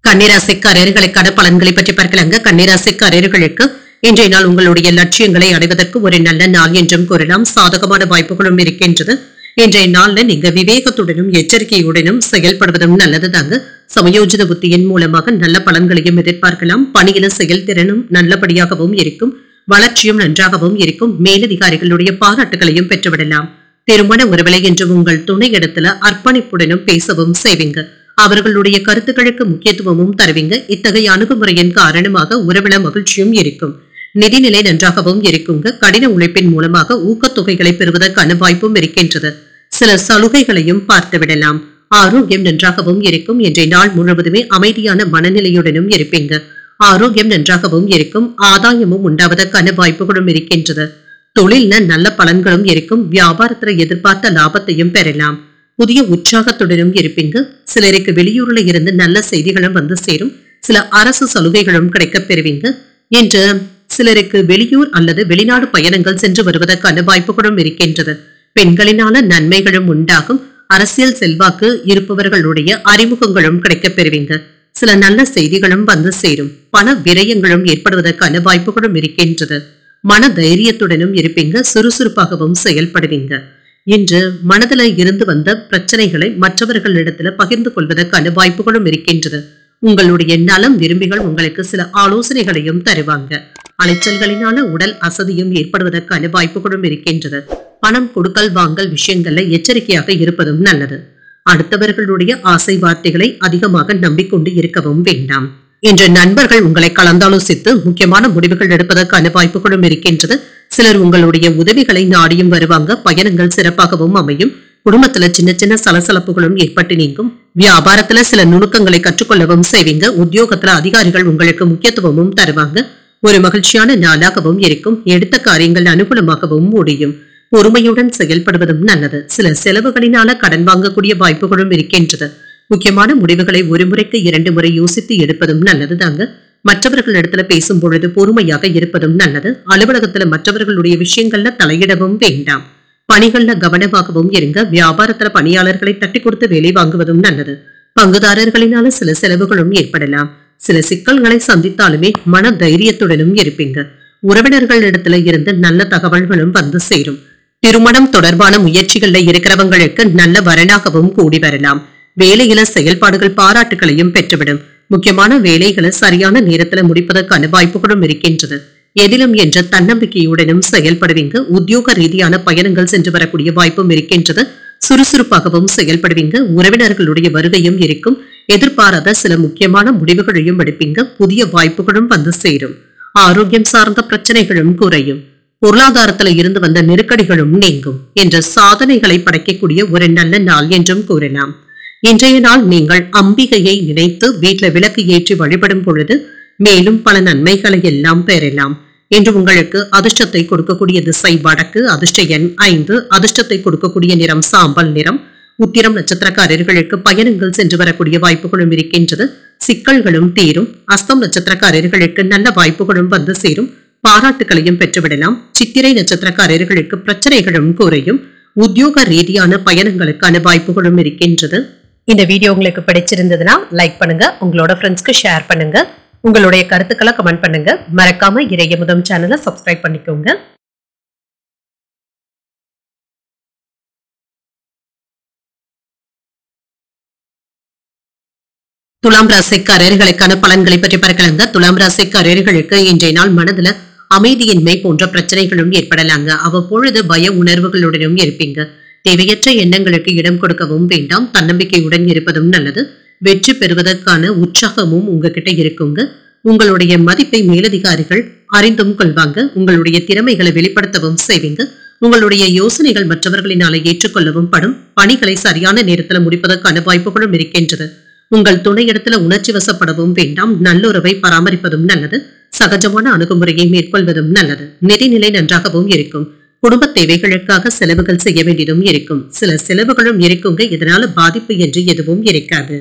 கன்னிராசிக்காரர்களுக்கான பலன்களை பற்றி பார்க்கலாங்க. கன்னிராசிக்காரர்களுக்கு இன்றைய நாள் உங்களுடைய லட்சியங்களை அடைவதற்கு ஒரு நல்ல நாள் என்றும் கூறலாம். சாதகமான வாய்ப்புகளும் இருக்கின்றது. இன்றைய நாள்ல நீங்க விவேகத்துடனும் எச்சரிக்கையுடனும் செயல்படுவதும் நல்லதுதாங்க. சமயோஜித புத்தியின் மூலமாக நல்ல பலன்களையும் எதிர்பார்க்கலாம். பணியில செயல்திறனும் நல்லபடியாகவும் இருக்கும். வளர்ச்சியும் நன்றாகவும் இருக்கும். மேலதிகாரிகளுடைய பாராட்டுகளையும் பெற்றுவிடலாம். திருமண உறவிலை என்று உங்கள் துணை இடத்துல அர்ப்பணிப்புடனும் பேசவும் செய்வீங்க. அவர்களுடைய கருத்துக்களுக்கு முக்கியத்துவமும் தருவீங்க. இத்தகைய அணுகுமுறையின் காரணமாக உறவில மகிழ்ச்சியும் இருக்கும். நிதிநிலை நன்றாகவும் இருக்குங்க. கடின உழைப்பின் மூலமாக ஊக்கத்தொகைகளை பெறுவதற்கான வாய்ப்பும் இருக்கின்றது. சில சலுகைகளையும் பார்த்து விடலாம். ஆரோக்கியம் நன்றாகவும் இருக்கும். இன்றைய நாள் முழுவதுமே அமைதியான மனநிலையுடனும் இருப்பீங்க. ஆரோக்கியம் நன்றாகவும் இருக்கும். ஆதாயமும் உண்டாவதற்கான வாய்ப்புகளும் இருக்கின்றது. தொழில்ல நல்ல பலன்களும் இருக்கும். வியாபாரத்துல எதிர்பார்த்த லாபத்தையும் பெறலாம். புதிய உற்சாகத்துடனும் இருப்பீங்க. சிலருக்கு வெளியூர்ல இருந்து நல்ல செய்திகளும் வந்து சேரும். சில அரசு சலுகைகளும் கிடைக்கப் பெறுவீங்க. என்று சிலருக்கு வெளியூர் அல்லது வெளிநாடு பயணங்கள் சென்று வருவதற்கான வாய்ப்புகளும் இருக்கின்றது. பெண்களினால நன்மைகளும் உண்டாகும். அரசியல் செல்வாக்கு இருப்பவர்களுடைய அறிமுகங்களும் கிடைக்கப் பெறுவீங்க. சில நல்ல செய்திகளும் வந்து சேரும். பண விரயங்களும் ஏற்படுவதற்கான வாய்ப்புகளும் இருக்கின்றது. மன தைரியத்துடனும் இருப்பீங்க. சுறுசுறுப்பாகவும் செயல்படுவீங்க. இன்று மனதில இருந்து வந்த பிரச்சனைகளை மற்றவர்களிடத்துல பகிர்ந்து கொள்வதற்கான வாய்ப்புகளும் இருக்கின்றது. உங்களுடைய நலம் விரும்பிகள் உங்களுக்கு சில ஆலோசனைகளையும் தருவாங்க. அலைச்சல்களினால உடல் அசதியும் ஏற்படுவதற்கான வாய்ப்புகளும் இருக்கின்றது. பணம் கொடுக்கல் வாங்கல் விஷயங்கள்ல எச்சரிக்கையாக இருப்பதும் நல்லது. அடுத்தவர்களுடைய ஆசை வார்த்தைகளை அதிகமாக நம்பிக்கொண்டு இருக்கவும் வேண்டாம். இன்று நண்பர்கள் உங்களை கலந்தாலோசித்து முக்கியமான முடிவுகள் எடுப்பதற்கான வாய்ப்புகளும் இருக்கின்றது. சிலர் உங்களுடைய உதவிகளை நாடியும் வருவாங்க. பயணங்கள் சிறப்பாகவும் அமையும். குடும்பத்துல சின்ன சின்ன சலசலப்புகளும் ஏற்பட்டு நீங்கும். வியாபாரத்துல சில நுணுக்கங்களை கற்றுக்கொள்ளவும் செய்வீங்க. உத்தியோகத்துல அதிகாரிகள் உங்களுக்கு முக்கியத்துவமும் தருவாங்க. ஒரு மகிழ்ச்சியான நாளாகவும் இருக்கும். எடுத்த காரியங்கள் அனுகூலமாகவும் முடியும். பொறுமையுடன் செயல்படுவதும் நல்லது. சில செலவுகளினால கடன் வாங்கக்கூடிய வாய்ப்புகளும் இருக்கின்றது. முக்கியமான முடிவுகளை ஒரு முறைக்கு 2 முறை யோசித்து எடுப்பதும் நல்லதுதாங்க. மற்றவர்கள் இடத்துல பேசும் பொழுது பொறுமையாக இருப்பதும் நல்லது. அலுவலகத்துல மற்றவர்களுடைய விஷயங்கள்ல தலையிடவும் வேண்டாம். பணிகள்ல கவனமாகவும் இருங்க. வியாபாரத்துல பணியாளர்களை தட்டி கொடுத்து வேலை வாங்குவதும் நல்லது. பங்குதாரர்களினால சில செலவுகளும் ஏற்படலாம். சில சிக்கல்களை சந்தித்தாலுமே மன தைரியத்துடனும் இருப்பீங்க. உறவினர்கள் இடத்துல இருந்து நல்ல தகவல்களும் வந்து சேரும். திருமணம் தொடர்பான முயற்சிகள்ல இருக்கிறவங்களுக்கு நல்ல வரனாகவும் கூடி வரலாம். வேலையில செயல்பாடுகள் பாராட்டுகளையும் பெற்றுவிடும். முக்கியமான வேலைகளை சரியான நேரத்துல முடிப்பதற்கான வாய்ப்புகளும் இருக்கின்றது. எதிலும் என்ற தன்னம்பிக்கையுடனும் செயல்படுவீங்க. உத்தியோக ரீதியான பயணங்கள் சென்று வரக்கூடிய வாய்ப்பும் இருக்கின்றது. சுறுசுறுப்பாகவும் செயல்படுவீங்க. உறவினர்களுடைய வருகையும் இருக்கும். எதிர்பாராத சில முக்கியமான முடிவுகளையும் எடுப்பீங்க. புதிய வாய்ப்புகளும் வந்து சேரும். ஆரோக்கியம் சார்ந்த பிரச்சனைகளும் குறையும். பொருளாதாரத்துல இருந்து வந்த நெருக்கடிகளும் நீங்கும் என்ற சாதனைகளை படைக்கக்கூடிய ஒரு நல்ல நாள் என்றும் கூறலாம். இன்றைய நாள் நீங்கள் அம்பிகையை நினைத்து வீட்டுல விளக்கு ஏற்றி வழிபடும் பொழுது மேலும் பல நன்மைகளை எல்லாம் பெறலாம். இன்று உங்களுக்கு அதிர்ஷ்டத்தை கொடுக்கக்கூடிய திசை வடக்கு. அதிர்ஷ்ட எண் 5. அதிர்ஷ்டத்தை கொடுக்கக்கூடிய நிறம் சாம்பல் நிறம். உத்திரம் நட்சத்திரக்காரர்களுக்கு பயணங்கள் சென்று வரக்கூடிய வாய்ப்புகளும் இருக்கின்றது. சிக்கல்களும் தீரும். அஸ்தம் நட்சத்திரக்காரர்களுக்கு நல்ல வாய்ப்புகளும் வந்து சேரும். பாராட்டுகளையும் பெற்றுவிடலாம். சித்திரை நட்சத்திரக்காரர்களுக்கு பிரச்சனைகளும் குறையும். உத்தியோக ரீதியான பயணங்களுக்கான வாய்ப்புகளும் இருக்கின்றது. இந்த வீடியோ உங்களுக்கு பிடிச்சிருந்ததுன்னா லைக் பண்ணுங்க, உங்களோட ஃப்ரெண்ட்ஸ்க்கு ஷேர் பண்ணுங்க, உங்களுடைய கருத்துக்களை கமெண்ட் பண்ணுங்க. மறக்காம இறையமுதம் சேனலை சப்ஸ்கிரைப் பண்ணிக்கோங்க. துலாம் ராசிக்காரர்களுக்கான பலன்களை பற்றி பார்க்கலாங்க. துலாம் ராசிக்காரர்களுக்கு இன்றைய நாள் மனதுல அமைதியின்மை போன்ற பிரச்சனைகளும் ஏற்படலாங்க. அவ்வப்பொழுது பய உணர்வுகளுடனும் இருப்பீங்க. தேவையற்ற எண்ணங்களுக்கு இடம் கொடுக்கவும் வேண்டாம். தன்னம்பிக்கையுடன் இருப்பதும் நல்லது. வெற்றி பெறுவதற்கான உற்சாகமும் உங்ககிட்ட இருக்குங்க. உங்களுடைய மதிப்பை மேலதிகாரிகள் அறிந்தும் கொள்வாங்க. உங்களுடைய திறமைகளை வெளிப்படுத்தவும் செய்வீங்க. உங்களுடைய யோசனைகள் மற்றவர்களினால ஏற்றுக்கொள்ளவும் படும். பணிகளை சரியான நேரத்துல முடிப்பதற்கான வாய்ப்புகளும் இருக்கின்றது. உங்கள் துணையிடத்துல உணர்ச்சி வசப்படவும் வேண்டாம். நல்லுறவை பராமரிப்பதும் நல்லது. சகஜமான அணுகுமுறையை மேற்கொள்வதும் நல்லது. நிதிநிலை நன்றாகவும் இருக்கும். குடும்ப தேவைகளுக்காக செலவுகள் செய்ய வேண்டியதும் இருக்கும். சில செலவுகளும் இருக்குங்க. இதனால பாதிப்பு என்று எதுவும் இருக்காது.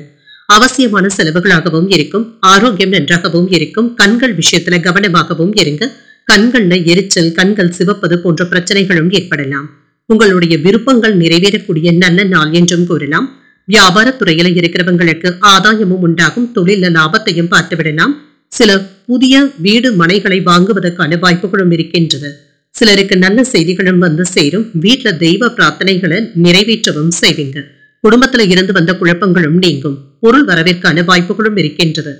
அவசியமான செலவுகளாகவும் இருக்கும். ஆரோக்கியம் நன்றாகவும் இருக்கும். கண்கள் விஷயத்துல கவனமாகவும் இருங்க. கண்கள்ல எரிச்சல், கண்கள் சிவப்பது போன்ற பிரச்சனைகளும் ஏற்படலாம். உங்களுடைய விருப்பங்கள் நிறைவேறக்கூடிய நல்ல நாள் என்றும் கூறலாம். வியாபாரத்துறையில இருக்கிறவங்களுக்கு ஆதாயமும் உண்டாகும். தொழில லாபத்தையும் பார்த்துவிடலாம். சில புதிய வீடு மனைகளை வாங்குவதற்கான வாய்ப்புகளும் இருக்கின்றது. சிலருக்கு நல்ல செய்திகளும் வந்து சேரும். வீட்டுல தெய்வ பிரார்த்தனைகளை நிறைவேற்றவும் செய்வீங்க. குடும்பத்துல இருந்து வந்த குழப்பங்களும் நீங்கும். பொருள் வரவிற்கான வாய்ப்புகளும் இருக்கின்றது.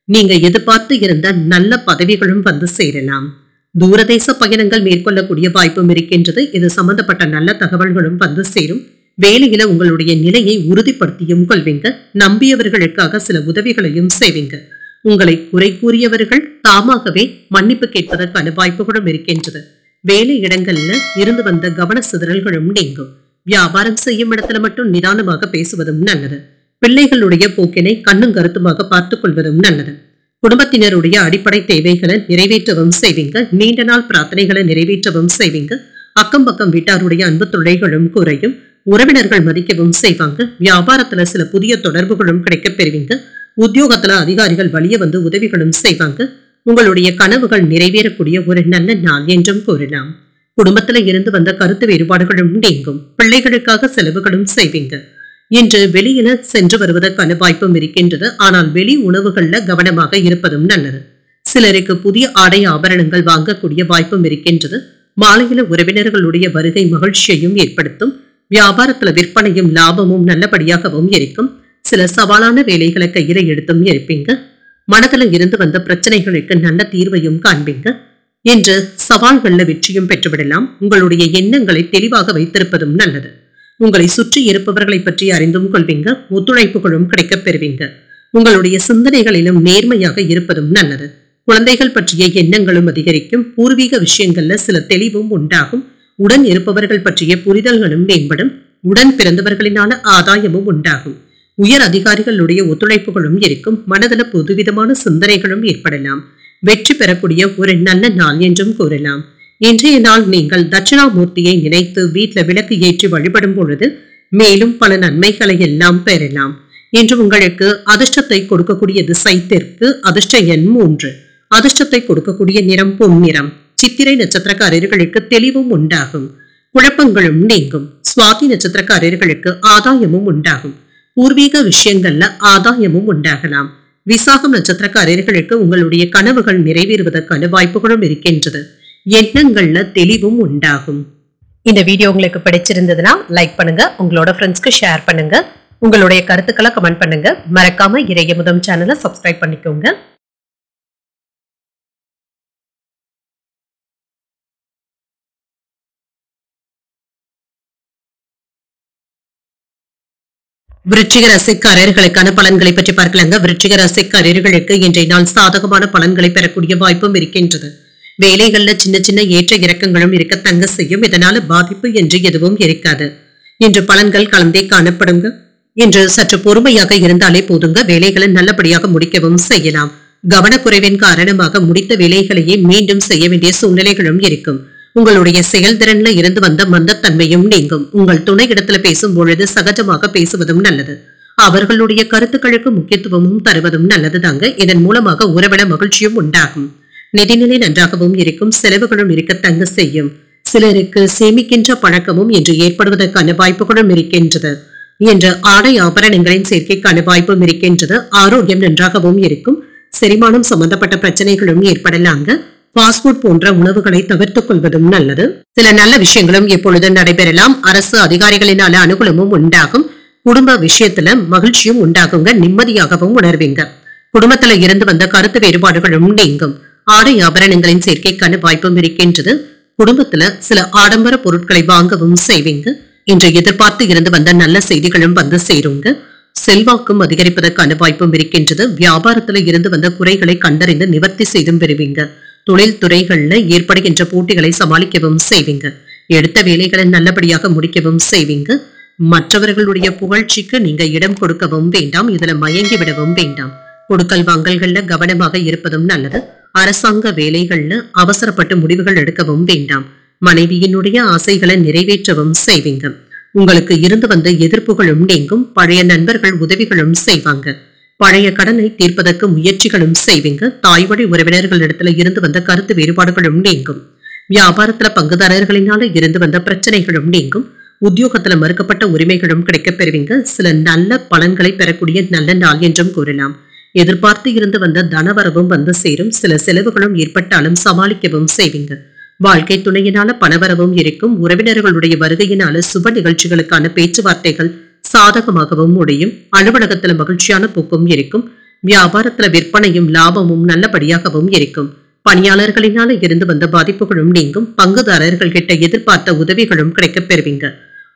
நீங்க எதிர்பார்த்து இருந்த நல்ல பதவிகளும் வந்து சேரலாம். தூரதேச பயணங்கள் மேற்கொள்ளக்கூடிய வாய்ப்பும் இருக்கின்றது. இது சம்பந்தப்பட்ட நல்ல தகவல்களும் வந்து சேரும். வேலையில உங்களுடைய நிலையை உறுதிப்படுத்தியும் கொள்வீங்க. நம்பியவர்களுக்காக சில உதவிகளையும் செய்வீங்க. உங்களை குறை கூறியவர்கள் தாமாகவே மன்னிப்பு கேட்பதற்கான வாய்ப்புகளும் இருக்கின்றது. வேலை இடங்கள்ல இருந்து வந்த கவன சிதறல்களும் நீங்கும். வியாபாரம் செய்யும் இடத்துல மட்டும் நிதானமாக பேசுவதும் நல்லது. பிள்ளைகளுடைய போக்கினை கண்ணும் கருத்துமாக பார்த்துக் கொள்வதும் நல்லது. குடும்பத்தினருடைய அடிப்படை தேவைகளை நிறைவேற்றவும் செய்வீங்க. நீண்ட நாள் பிரார்த்தனைகளை நிறைவேற்றவும் செய்வீங்க. அக்கம் பக்கம் வீட்டாருடைய அன்பு தொல்லைகளும் குறையும். உறவினர்கள் மதிக்கவும் செய்வாங்க. வியாபாரத்துல சில புதிய தொடர்புகளும் கிடைக்கப் பெறுவீங்க. உத்தியோகத்துல அதிகாரிகள் வழிய வந்து உதவிகளும் செய்வாங்க. உங்களுடைய கனவுகள் நிறைவேறக்கூடிய ஒரு நல்ல நாள் என்றும் கூறலாம். குடும்பத்துல இருந்து வந்த கருத்து வேறுபாடுகளும் நீங்கும். பிள்ளைகளுக்காக செலவுகளும் செய்வீங்க. இன்று வெளியில சென்று வருவதற்கான வாய்ப்பும் இருக்கின்றது. ஆனால் வெளி உணவுகள்ல கவனமாக இருப்பதும் நல்லது. சிலருக்கு புதிய ஆடை ஆபரணங்கள் வாங்கக்கூடிய வாய்ப்பும் இருக்கின்றது. மாலையில உறவினர்களுடைய வருகை மகிழ்ச்சியையும் ஏற்படுத்தும். வியாபாரத்துல விற்பனையும் லாபமும் நல்லபடியாகவும் இருக்கும். சில சவாலான வேலைகளை கையில எடுத்தும் இருப்பீங்க. மனதுல இருந்து வந்த பிரச்சனைகளுக்கு நல்ல தீர்வையும் காண்பீங்க. என்று சவால்கள்ல வெற்றியும் பெற்றுவிடலாம். உங்களுடைய எண்ணங்களை தெளிவாக வைத்திருப்பதும் நல்லது. உங்களை சுற்றி இருப்பவர்களை பற்றி அறிந்தும் கொள்வீங்க. ஒத்துழைப்புகளும் கிடைக்கப் பெறுவீங்க. உங்களுடைய சிந்தனைகளிலும் நேர்மையாக இருப்பதும் நல்லது. குழந்தைகள் பற்றிய எண்ணங்களும் அதிகரிக்கும். பூர்வீக விஷயங்கள்ல சில தெளிவும் உண்டாகும். உடன் இருப்பவர்கள் பற்றிய புரிதல்களும் மேம்படும். உடன் பிறந்தவர்களினால ஆதாயமும் உண்டாகும். உயர் அதிகாரிகளுடைய ஒத்துழைப்புகளும் இருக்கும். மனதில புதுவிதமான சிந்தனைகளும் ஏற்படலாம். வெற்றி பெறக்கூடிய ஒரு நல்ல நாள் என்றும் கூறலாம். இன்றைய நாள் நீங்கள் தட்சிணாமூர்த்தியை நினைத்து வீட்டுல விளக்கு ஏற்றி வழிபடும் பொழுது மேலும் பல நன்மைகளை எல்லாம் பெறலாம். இன்று உங்களுக்கு அதிர்ஷ்டத்தை கொடுக்கக்கூடிய திசை தெற்கு. அதிர்ஷ்ட எண் 3. அதிர்ஷ்டத்தை கொடுக்கக்கூடிய நிறம் பொன்னிறம். சித்திரை நட்சத்திரக்காரர்களுக்கு தெளிவும் உண்டாகும். குழப்பங்களும் நீங்கும். சுவாதி நட்சத்திரக்காரர்களுக்கு ஆதாயமும் உண்டாகும். பூர்வீக விஷயங்கள்ல ஆதாயமும் உண்டாகலாம். விசாகம் நட்சத்திரக்காரர்களுக்கு உங்களுடைய கனவுகள் நிறைவேறுவதற்கான வாய்ப்புகளும் இருக்கின்றது. எண்ணங்கள்ல தெளிவும் உண்டாகும். இந்த வீடியோ உங்களுக்கு பிடிச்சிருந்ததுன்னா லைக் பண்ணுங்க, உங்களோட ஃப்ரெண்ட்ஸ்க்கு ஷேர் பண்ணுங்க. உங்களுடைய கருத்துக்களை கமெண்ட் பண்ணுங்க. மறக்காம இறையமுதம் சேனலை சப்ஸ்கிரைப் பண்ணிக்கோங்க. விருச்சிக ராசிக்காரர்களுக்கான பலன்களை பற்றி பார்க்கலாங்க. விருச்சிக ராசிக்காரர்களுக்கு இன்றைய நாள் சாதகமான பலன்களை பெறக்கூடிய வாய்ப்பும் இருக்கின்றது. வேலைகள்ல சின்ன சின்ன ஏற்ற இறக்கங்களும் இருக்க தங்க செய்யும். இதனால பாதிப்பு என்று எதுவும் இருக்காது. இன்று பலன்கள் கலந்தே காணப்படுங்க. இன்று சற்று பொறுமையாக இருந்தாலே போதுங்க. வேலைகளை நல்லபடியாக முடிக்கவும் செய்யலாம். கவனக்குறைவின் காரணமாக முடித்த வேலைகளையே மீண்டும் செய்ய வேண்டிய சூழ்நிலைகளும் இருக்கும். உங்களுடைய செயல்திறன்ல இருந்து வந்த மந்தத்தன்மையும் நீங்கும். உங்கள் துணை இடத்துல பேசும் பொழுது சகஜமாக பேசுவதும் நல்லது. அவர்களுடைய கருத்துக்களுக்கு முக்கியத்துவமும் தருவதும் நல்லதுதாங்க. இதன் மூலமாக உறவிட மகிழ்ச்சியும் உண்டாகும். நிதிநிலை நன்றாகவும் இருக்கும். செலவுகளும் இருக்க தங்க செய்யும். சிலருக்கு சேமிக்கின்ற பழக்கமும் இன்று ஏற்படுவதற்கான வாய்ப்புகளும் இருக்கின்றது. இன்று ஆடை ஆபரணங்களின் சேர்க்கைக்கான வாய்ப்பும் இருக்கின்றது. ஆரோக்கியம் நன்றாகவும் இருக்கும். செரிமானம் சம்பந்தப்பட்ட பிரச்சனைகளும் ஏற்படலாங்க. ஃபாஸ்ட் ஃபுட் போன்ற உணவுகளை தவிர்த்துக் கொள்வதும் நல்லது. சில நல்ல விஷயங்களும் எப்பொழுது நடைபெறலாம். அரசு அதிகாரிகளினால அனுகூலமும் உண்டாகும். குடும்ப விஷயத்துல மகிழ்ச்சியும் உண்டாகுங்க. நிம்மதியாகவும் உணர்வீங்க. குடும்பத்துல இருந்து வந்த கருத்து வேறுபாடுகளும் நீங்கும். ஆடை ஆபரணங்களின் சேர்க்கைக்கான வாய்ப்பும் இருக்கின்றது. குடும்பத்துல சில ஆடம்பர பொருட்களை வாங்கவும் செய்வீங்க. இன்று எதிர்பார்த்து இருந்து வந்த நல்ல செய்திகளும் வந்து சேருங்க. செல்வாக்கும் அதிகரிப்பதற்கான வாய்ப்பும் இருக்கின்றது. வியாபாரத்துல இருந்து வந்த குறைகளை கண்டறிந்து நிவர்த்தி செய்தும் பெறுவீங்க. தொழில் துறைகள்ல ஏற்படுகின்ற போட்டிகளை சமாளிக்கவும் செய்வீங்க. எடுத்த வேலைகளை நல்லபடியாக முடிக்கவும் செய்வீங்க. மற்றவர்களுடைய புகழ்ச்சிக்கு நீங்க இடம் கொடுக்கவும் வேண்டாம். இதுல மயங்கி விடவும் வேண்டாம். கொடுக்கல் வாங்கல்கள்ல கவனமாக இருப்பதும் நல்லது. அரசாங்க வேலைகள்ல அவசரப்பட்டு முடிவுகள் எடுக்கவும் வேண்டாம். மனைவியினுடைய ஆசைகளை நிறைவேற்றவும் செய்வீங்க. உங்களுக்கு இருந்து வந்த எதிர்ப்புகளும் நீங்கும். பழைய நண்பர்கள் உதவிகளும் செய்வாங்க. பழைய கடனை தீர்ப்பதற்கு முயற்சிகளும் செய்வீங்க. தாய்வழி உறவினர்களிடத்துல இருந்து வந்த கருத்து வேறுபாடுகளும் நீங்கும். வியாபாரத்துல பங்குதாரர்களினால இருந்து வந்த பிரச்சனைகளும் நீங்கும். உத்தியோகத்துல மறுக்கப்பட்ட உரிமைகளும் கிடைக்கப் பெறுவீங்க. சில நல்ல பலன்களை பெறக்கூடிய நல்ல நாள் என்றும் கூறலாம். எதிர்பார்த்து இருந்து வந்த தனவரவும் வந்து சேரும். சில செலவுகளும் ஏற்பட்டாலும் சமாளிக்கவும் செய்வீங்க. வாழ்க்கை துணையினால பணவரவும் இருக்கும். உறவினர்களுடைய வருகையினால சுப நிகழ்ச்சிகளுக்கான பேச்சுவார்த்தைகள் சாதகமாகவும் முடியும். அலுவலகத்துல மகிழ்ச்சியான போக்கும் இருக்கும். வியாபாரத்துல விற்பனையும் லாபமும் நல்லபடியாகவும் இருக்கும். பணியாளர்களினால இருந்து வந்த பாதிப்புகளும் நீங்கும். பங்குதாரர்கள் கிட்ட எதிர்பார்த்த உதவிகளும் கிடைக்கப் பெறுவீங்க.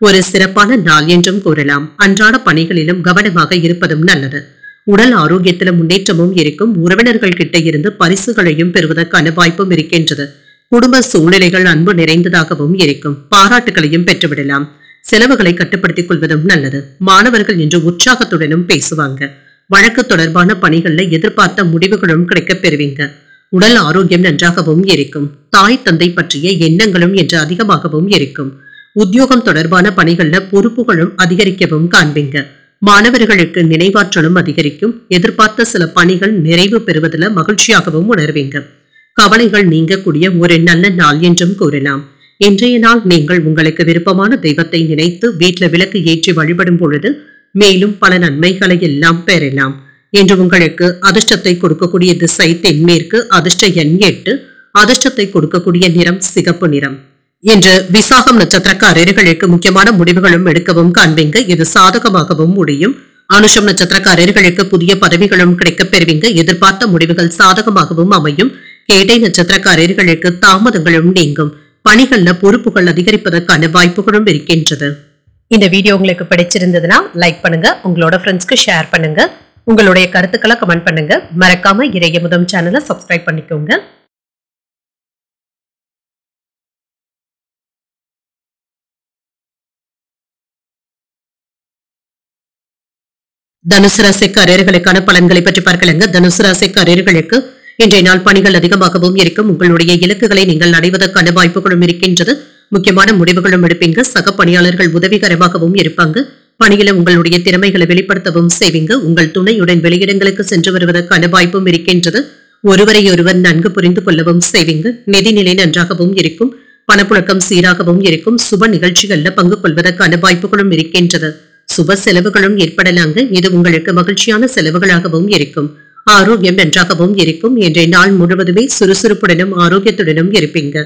ஒரு சிறப்பான நாள் என்றும் கூறலாம். அன்றாட பணிகளிலும் கவனமாக இருப்பதும் நல்லது. உடல் ஆரோக்கியத்துல முன்னேற்றமும் இருக்கும். உறவினர்கள் கிட்ட இருந்து பரிசுகளையும் பெறுவதற்கான வாய்ப்பும் இருக்கின்றது. குடும்ப சூழ்நிலைகள் அன்பு நிறைந்ததாகவும் இருக்கும். பாராட்டுகளையும் பெற்றுவிடலாம். செலவுகளை கட்டுப்படுத்திக் கொள்வதும் நல்லது. மாணவர்கள் இன்று உற்சாகத்துடனும் பேசுவாங்க. வழக்கு தொடர்பான பணிகள்ல எதிர்பார்த்த முடிவுகளும் கிடைக்கப் பெறுவீங்க. உடல் ஆரோக்கியம் நன்றாகவும் இருக்கும். தாய் தந்தை பற்றிய எண்ணங்களும் இன்று அதிகமாகவும் இருக்கும். உத்தியோகம் தொடர்பான பணிகள்ல பொறுப்புகளும் அதிகரிக்கவும் காண்பீங்க. மாணவர்களுக்கு நினைவாற்றலும் அதிகரிக்கும். எதிர்பார்த்த சில பணிகள் நிறைவு பெறுவதில் மகிழ்ச்சியாகவும் உணர்வீங்க. கவலைகள் நீங்கக்கூடிய ஒரு நல்ல நாள் என்றும் கூறலாம். இன்றைய நாள் நீங்கள் உங்களுக்கு விருப்பமான தெய்வத்தை நினைத்து வீட்டில் விளக்கு ஏற்றி வழிபடும் பொழுது மேலும் பல நன்மைகளை எல்லாம் பெறலாம். என்று உங்களுக்கு அதிர்ஷ்டத்தை கொடுக்கக்கூடிய திசை தென்மேற்கு. அதிர்ஷ்ட எண் 8. அதிர்ஷ்டத்தை கொடுக்கக்கூடிய நிறம் சிகப்பு நிறம். இன்று விசாகம் நட்சத்திரக்காரர்களுக்கு முக்கியமான முடிவுகளும் எடுக்கவும் காண்பீங்க. இது சாதகமாகவும் முடியும். அனுஷம் நட்சத்திரக்காரர்களுக்கு புதிய பதவிகளும் கிடைக்கப் பெறுவீங்க. எதிர்பார்த்த முடிவுகள் சாதகமாகவும் அமையும். கேட்டை நட்சத்திரக்காரர்களுக்கு தாமதங்களும் நீங்கும். பணிகள்ல பொறுப்புகள் அதிகரிப்பதற்கான வாய்ப்புகளும் இருக்கின்றது. இந்த வீடியோ உங்களுக்கு பிடிச்சிருந்ததுன்னா லைக் பண்ணுங்க. உங்களோட ஃப்ரெண்ட்ஸ்க்கு ஷேர் பண்ணுங்க. உங்களுடைய கருத்துக்களை கமெண்ட் பண்ணுங்க. மறக்காம இறையமுதம் சேனலை சப்ஸ்கிரைப் பண்ணிக்கோங்க. தனுசு ராசிக்காரர்களுக்கான பலன்களை பற்றி பார்க்கலங்க. தனுசு ராசிக்காரர்களுக்கு இன்றைய நாள் பணிகள் அதிகமாகவும் இருக்கும். உங்களுடைய இலக்குகளை நீங்கள் அடைவதற்கான வாய்ப்புகளும் இருக்கின்றது. முக்கியமான முடிவுகளும் எடுப்பீங்க. சக பணியாளர்கள் உதவிகரமாகவும் இருப்பாங்க. பணியில உங்களுடைய திறமைகளை வெளிப்படுத்தவும் செய்வீங்க. உங்கள் துணையுடன் வெளியிடங்களுக்கு சென்று வருவதற்கான வாய்ப்பும் இருக்கின்றது. ஒருவரை ஒருவர் நன்கு புரிந்து கொள்ளவும் செய்வீங்க. நிதிநிலை நன்றாகவும் இருக்கும். பணப்புழக்கம் சீராகவும் இருக்கும். சுப நிகழ்ச்சிகள்ல பங்கு கொள்வதற்கான வாய்ப்புகளும் இருக்கின்றது. சுப செலவுகளும் ஏற்படலாங்க. இது உங்களுக்கு மகிழ்ச்சியான செலவுகளாகவும் இருக்கும். ஆரோக்கியம் நன்றாகவும் இருக்கும். இன்றைய நாள் முழுவதுமே சுறுசுறுப்புடனும் ஆரோக்கியத்துடனும் இருப்பீங்க.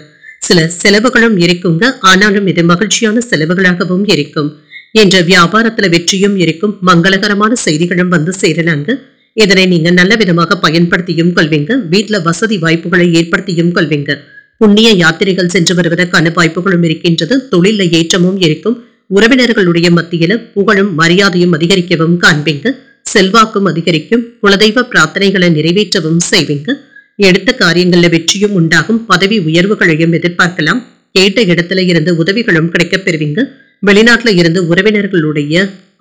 சில செலவுகளும் இருக்குங்க. ஆனாலும் இது மகிழ்ச்சியான செலவுகளாகவும் இருக்கும். என்ற வியாபாரத்துல வெற்றியும் இருக்கும், மங்களகரமான செய்திகளும் வந்து சேரலாங்க. இதனை நீங்க நல்ல விதமாக பயன்படுத்தியும் கொள்வீங்க. வீட்டுல வசதி வாய்ப்புகளை ஏற்படுத்தியும் கொள்வீங்க. புண்ணிய யாத்திரைகள் சென்று வருவதற்கான வாய்ப்புகளும் இருக்கின்றது. தொழில ஏற்றமும் இருக்கும். உறவினர்களுடைய மத்தியில புகழும் மரியாதையும் அதிகரிக்கவும் காண்பீங்க. செல்வாக்கும் அதிகரிக்கும். குலதெய்வ பிரார்த்தனைகளை நிறைவேற்றவும் செய்வீங்க. எடுத்த காரியங்கள்ல வெற்றியும் உண்டாகும். பதவி உயர்வுகளையும் எதிர்பார்க்கலாம். கேட்ட இடத்துல இருந்து உதவிகளும் கிடைக்கப் பெறுவீங்க. வெளிநாட்டுல இருந்து உறவினர்களுடைய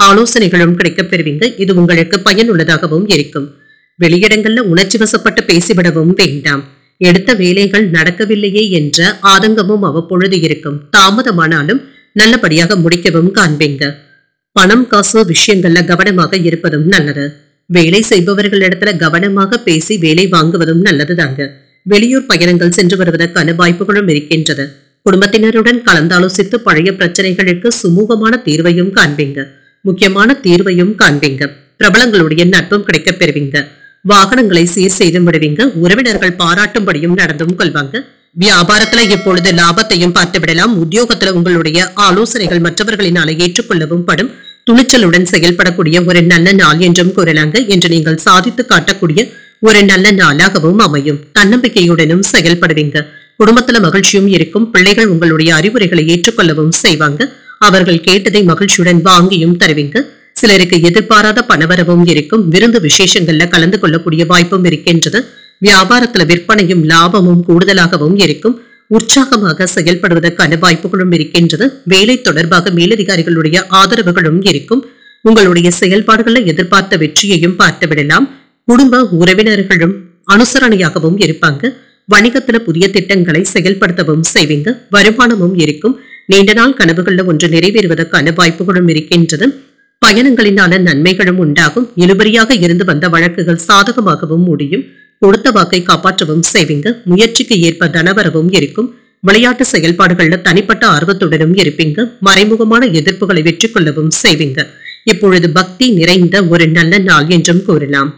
ஆலோசனைகளும் கிடைக்கப் பெறுவீங்க. இது உங்களுக்கு பயனுள்ளதாகவும் இருக்கும். வெளியிடங்கள்ல உணர்ச்சி வசப்பட்டு பேசிவிடவும் வேண்டாம். எடுத்த வேலைகள் நடக்கவில்லையே என்ற ஆதங்கமும் அவ்வப்பொழுது இருக்கும். தாமதமானாலும் நல்லபடியாக முடிக்கவும் காண்பீங்க. பணம் காசு விஷயங்கள்ல கவனமாக இருப்பதும் நல்லது. வேலை செய்பவர்களிடத்துல கவனமாக பேசி வேலை வாங்குவதும் நல்லதுதாங்க. வெளியூர் பயணங்கள் சென்று வருவதற்கான வாய்ப்புகளும் இருக்கின்றது. குடும்பத்தினருடன் கலந்தாலோசித்து பழைய பிரச்சனைகளுக்கு சுமூகமான தீர்வையும் காண்பீங்க. முக்கியமான தீர்வையும் காண்பீங்க. பிரபலங்களுடைய நட்பும் கிடைக்கப் பெறுவீங்க. வாகனங்களை சீர் செய்து விடுவீங்க. உறவினர்கள் பாராட்டும்படியும் நடந்தும் கொள்வாங்க. வியாபாரத்துல இப்பொழுது லாபத்தையும் பார்த்து விடலாம். உத்தியோகத்துல உங்களுடைய ஆலோசனைகள் மற்றவர்களினால ஏற்றுக்கொள்ளவும் படும். துணிச்சலுடன் செயல்படக்கூடிய ஒரு நல்ல நாள் என்றும் கூறலாங்க. என்று நீங்கள் சாதித்து காட்டக்கூடிய ஒரு நல்ல நாளாகவும் அமையும். தன்னம்பிக்கையுடனும் செயல்படுவீங்க. குடும்பத்துல மகிழ்ச்சியும் இருக்கும். பிள்ளைகள் உங்களுடைய அறிவுரைகளை ஏற்றுக்கொள்ளவும் செய்வாங்க. அவர்கள் கேட்டதை மகிழ்ச்சியுடன் வாங்கியும் தருவீங்க. சிலருக்கு எதிர்பாராத பணவரவும் இருக்கும். விருந்து விசேஷங்கள்ல கலந்து கொள்ளக்கூடிய வாய்ப்பும் இருக்கின்றது. வியாபாரத்துல விற்பனையும் லாபமும் கூடுதலாகவும் இருக்கும். உற்சாகமாக செயல்படுவதற்கான வாய்ப்புகளும் இருக்கின்றது. வேலை தொடர்பாக மேலதிகாரிகளுடைய ஆதரவுகளும் இருக்கும். உங்களுடைய செயல்பாடுகளை எதிர்பார்த்த வெற்றியையும் பார்த்து விடலாம். குடும்ப உறவினர்களும் அனுசரணையாகவும் இருப்பாங்க. வணிகத்துல புதிய திட்டங்களை செயல்படுத்தவும் செய்வீங்க. வருமானமும் இருக்கும். நீண்ட நாள் கனவுகள்ல ஒன்று நிறைவேறுவதற்கான வாய்ப்புகளும் இருக்கின்றது. பயணங்களினால நன்மைகளும் உண்டாகும். இழுபறியாக இருந்து வந்த வழக்குகள் சாதகமாகவும் முடியும். கொடுத்த வாக்கை காப்பாற்றவும் செய்வீங்க. முயற்சிக்கு ஏற்ப தனவரவும் இருக்கும். விளையாட்டு செயல்பாடுகள்ல தனிப்பட்ட ஆர்வத்துடனும் இருப்பீங்க. மறைமுகமான எதிர்ப்புகளை வெற்றி கொள்ளவும் செய்வீங்க. இப்பொழுது பக்தி நிறைந்த ஒரு நல்ல நாள் என்றும் கூறலாம்.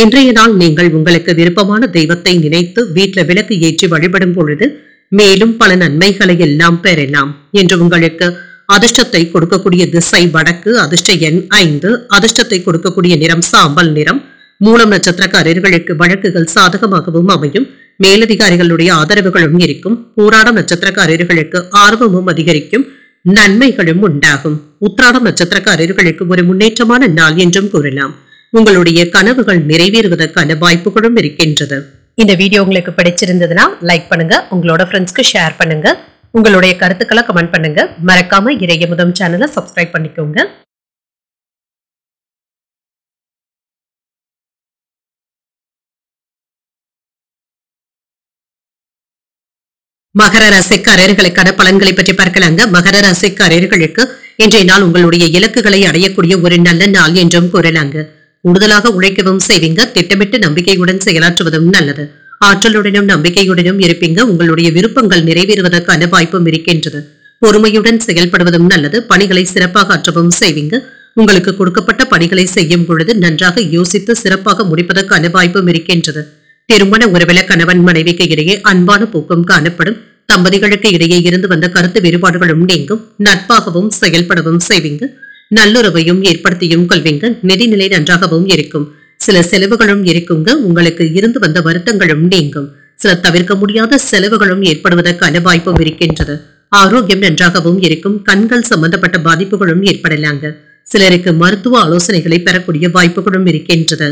இன்றைய நாள் நீங்கள் உங்களுக்கு விருப்பமான தெய்வத்தை நினைத்து வீட்டுல விளக்கு ஏற்றி வழிபடும் பொழுது மேலும் பல நன்மைகளை எல்லாம் பெறலாம். என்று உங்களுக்கு அதிர்ஷ்டத்தை கொடுக்கக்கூடிய திசை வடக்கு. அதிர்ஷ்ட எண் 5. அதிர்ஷ்டத்தை கொடுக்கக்கூடிய நிறம் சாம்பல் நிறம். மூலம் நட்சத்திரக்காரர்களுக்கு வழக்குகள் சாதகமாகவும் அமையும். மேலதிகாரிகளுடைய ஆதரவுகளும் இருக்கும். பூராடம் நட்சத்திரக்காரர்களுக்கு ஆர்வமும் அதிகரிக்கும். நன்மைகளும் உண்டாகும். உத்திராடம் நட்சத்திரக்காரர்களுக்கு ஒரு முன்னேற்றமான நாள் என்றும் கூறலாம். உங்களுடைய கனவுகள் நிறைவேறுவதற்கான வாய்ப்புகளும் இருக்கின்றது. இந்த வீடியோ உங்களுக்கு பிடிச்சிருந்ததுன்னா லைக் பண்ணுங்க. உங்களோட ஃப்ரெண்ட்ஸ்க்கு ஷேர் பண்ணுங்க. உங்களுடைய கருத்துக்களை கமெண்ட் பண்ணுங்க. மறக்காம இறையமுதம் சேனலை சப்ஸ்கிரைப் பண்ணிக்கோங்க. மகர ராசிக்காரர்களுக்கான பலன்களை பற்றி பார்க்கலாங்க. மகர ராசிக்காரர்களுக்கு இன்றைய நாள் உங்களுடைய இலக்குகளை அடையக்கூடிய ஒரு நல்ல நாள் என்றும் கூறலாங்க. கூடுதலாக உழைக்கவும் செய்வீங்க. திட்டமிட்டு நம்பிக்கையுடன் செயலாற்றுவதும் நல்லது. ஆற்றலுடனும் நம்பிக்கையுடனும் இருப்பீங்க. உங்களுடைய விருப்பங்கள் நிறைவேறுவதற்கான வாய்ப்பும் இருக்கின்றது. பொறுமையுடன் செயல்படுவதும் நல்லது. பணிகளை சிறப்பாக ஆற்றவும் செய்வீங்க. உங்களுக்கு கொடுக்கப்பட்ட பணிகளை செய்யும் பொழுது நன்றாக யோசித்து சிறப்பாக முடிப்பதற்கான வாய்ப்பும் இருக்கின்றது. திருமண உறவில கணவன் மனைவிக்கு இடையே அன்பான போக்கும் காணப்படும். தம்பதிகளுக்கு இடையே இருந்து வந்த கருத்து வேறுபாடுகளும் நீங்கும். நட்பாகவும் செயல்படவும் செய்வீங்க. நல்லுறவையும் ஏற்படுத்தியும் கொள்வீங்க. நிதிநிலை நன்றாகவும் இருக்கும். சில செலவுகளும் இருக்குங்க. உங்களுக்கு இருந்து வந்த வருத்தங்களும் நீங்கும். சில தவிர்க்க முடியாத செலவுகளும் ஏற்படுவதற்கான வாய்ப்பும் இருக்கின்றது. ஆரோக்கியம் நன்றாகவும் இருக்கும். கண்கள் சம்பந்தப்பட்ட பாதிப்புகளும் ஏற்படலாங்க. சிலருக்கு மருத்துவ ஆலோசனைகளை பெறக்கூடிய வாய்ப்புகளும் இருக்கின்றது.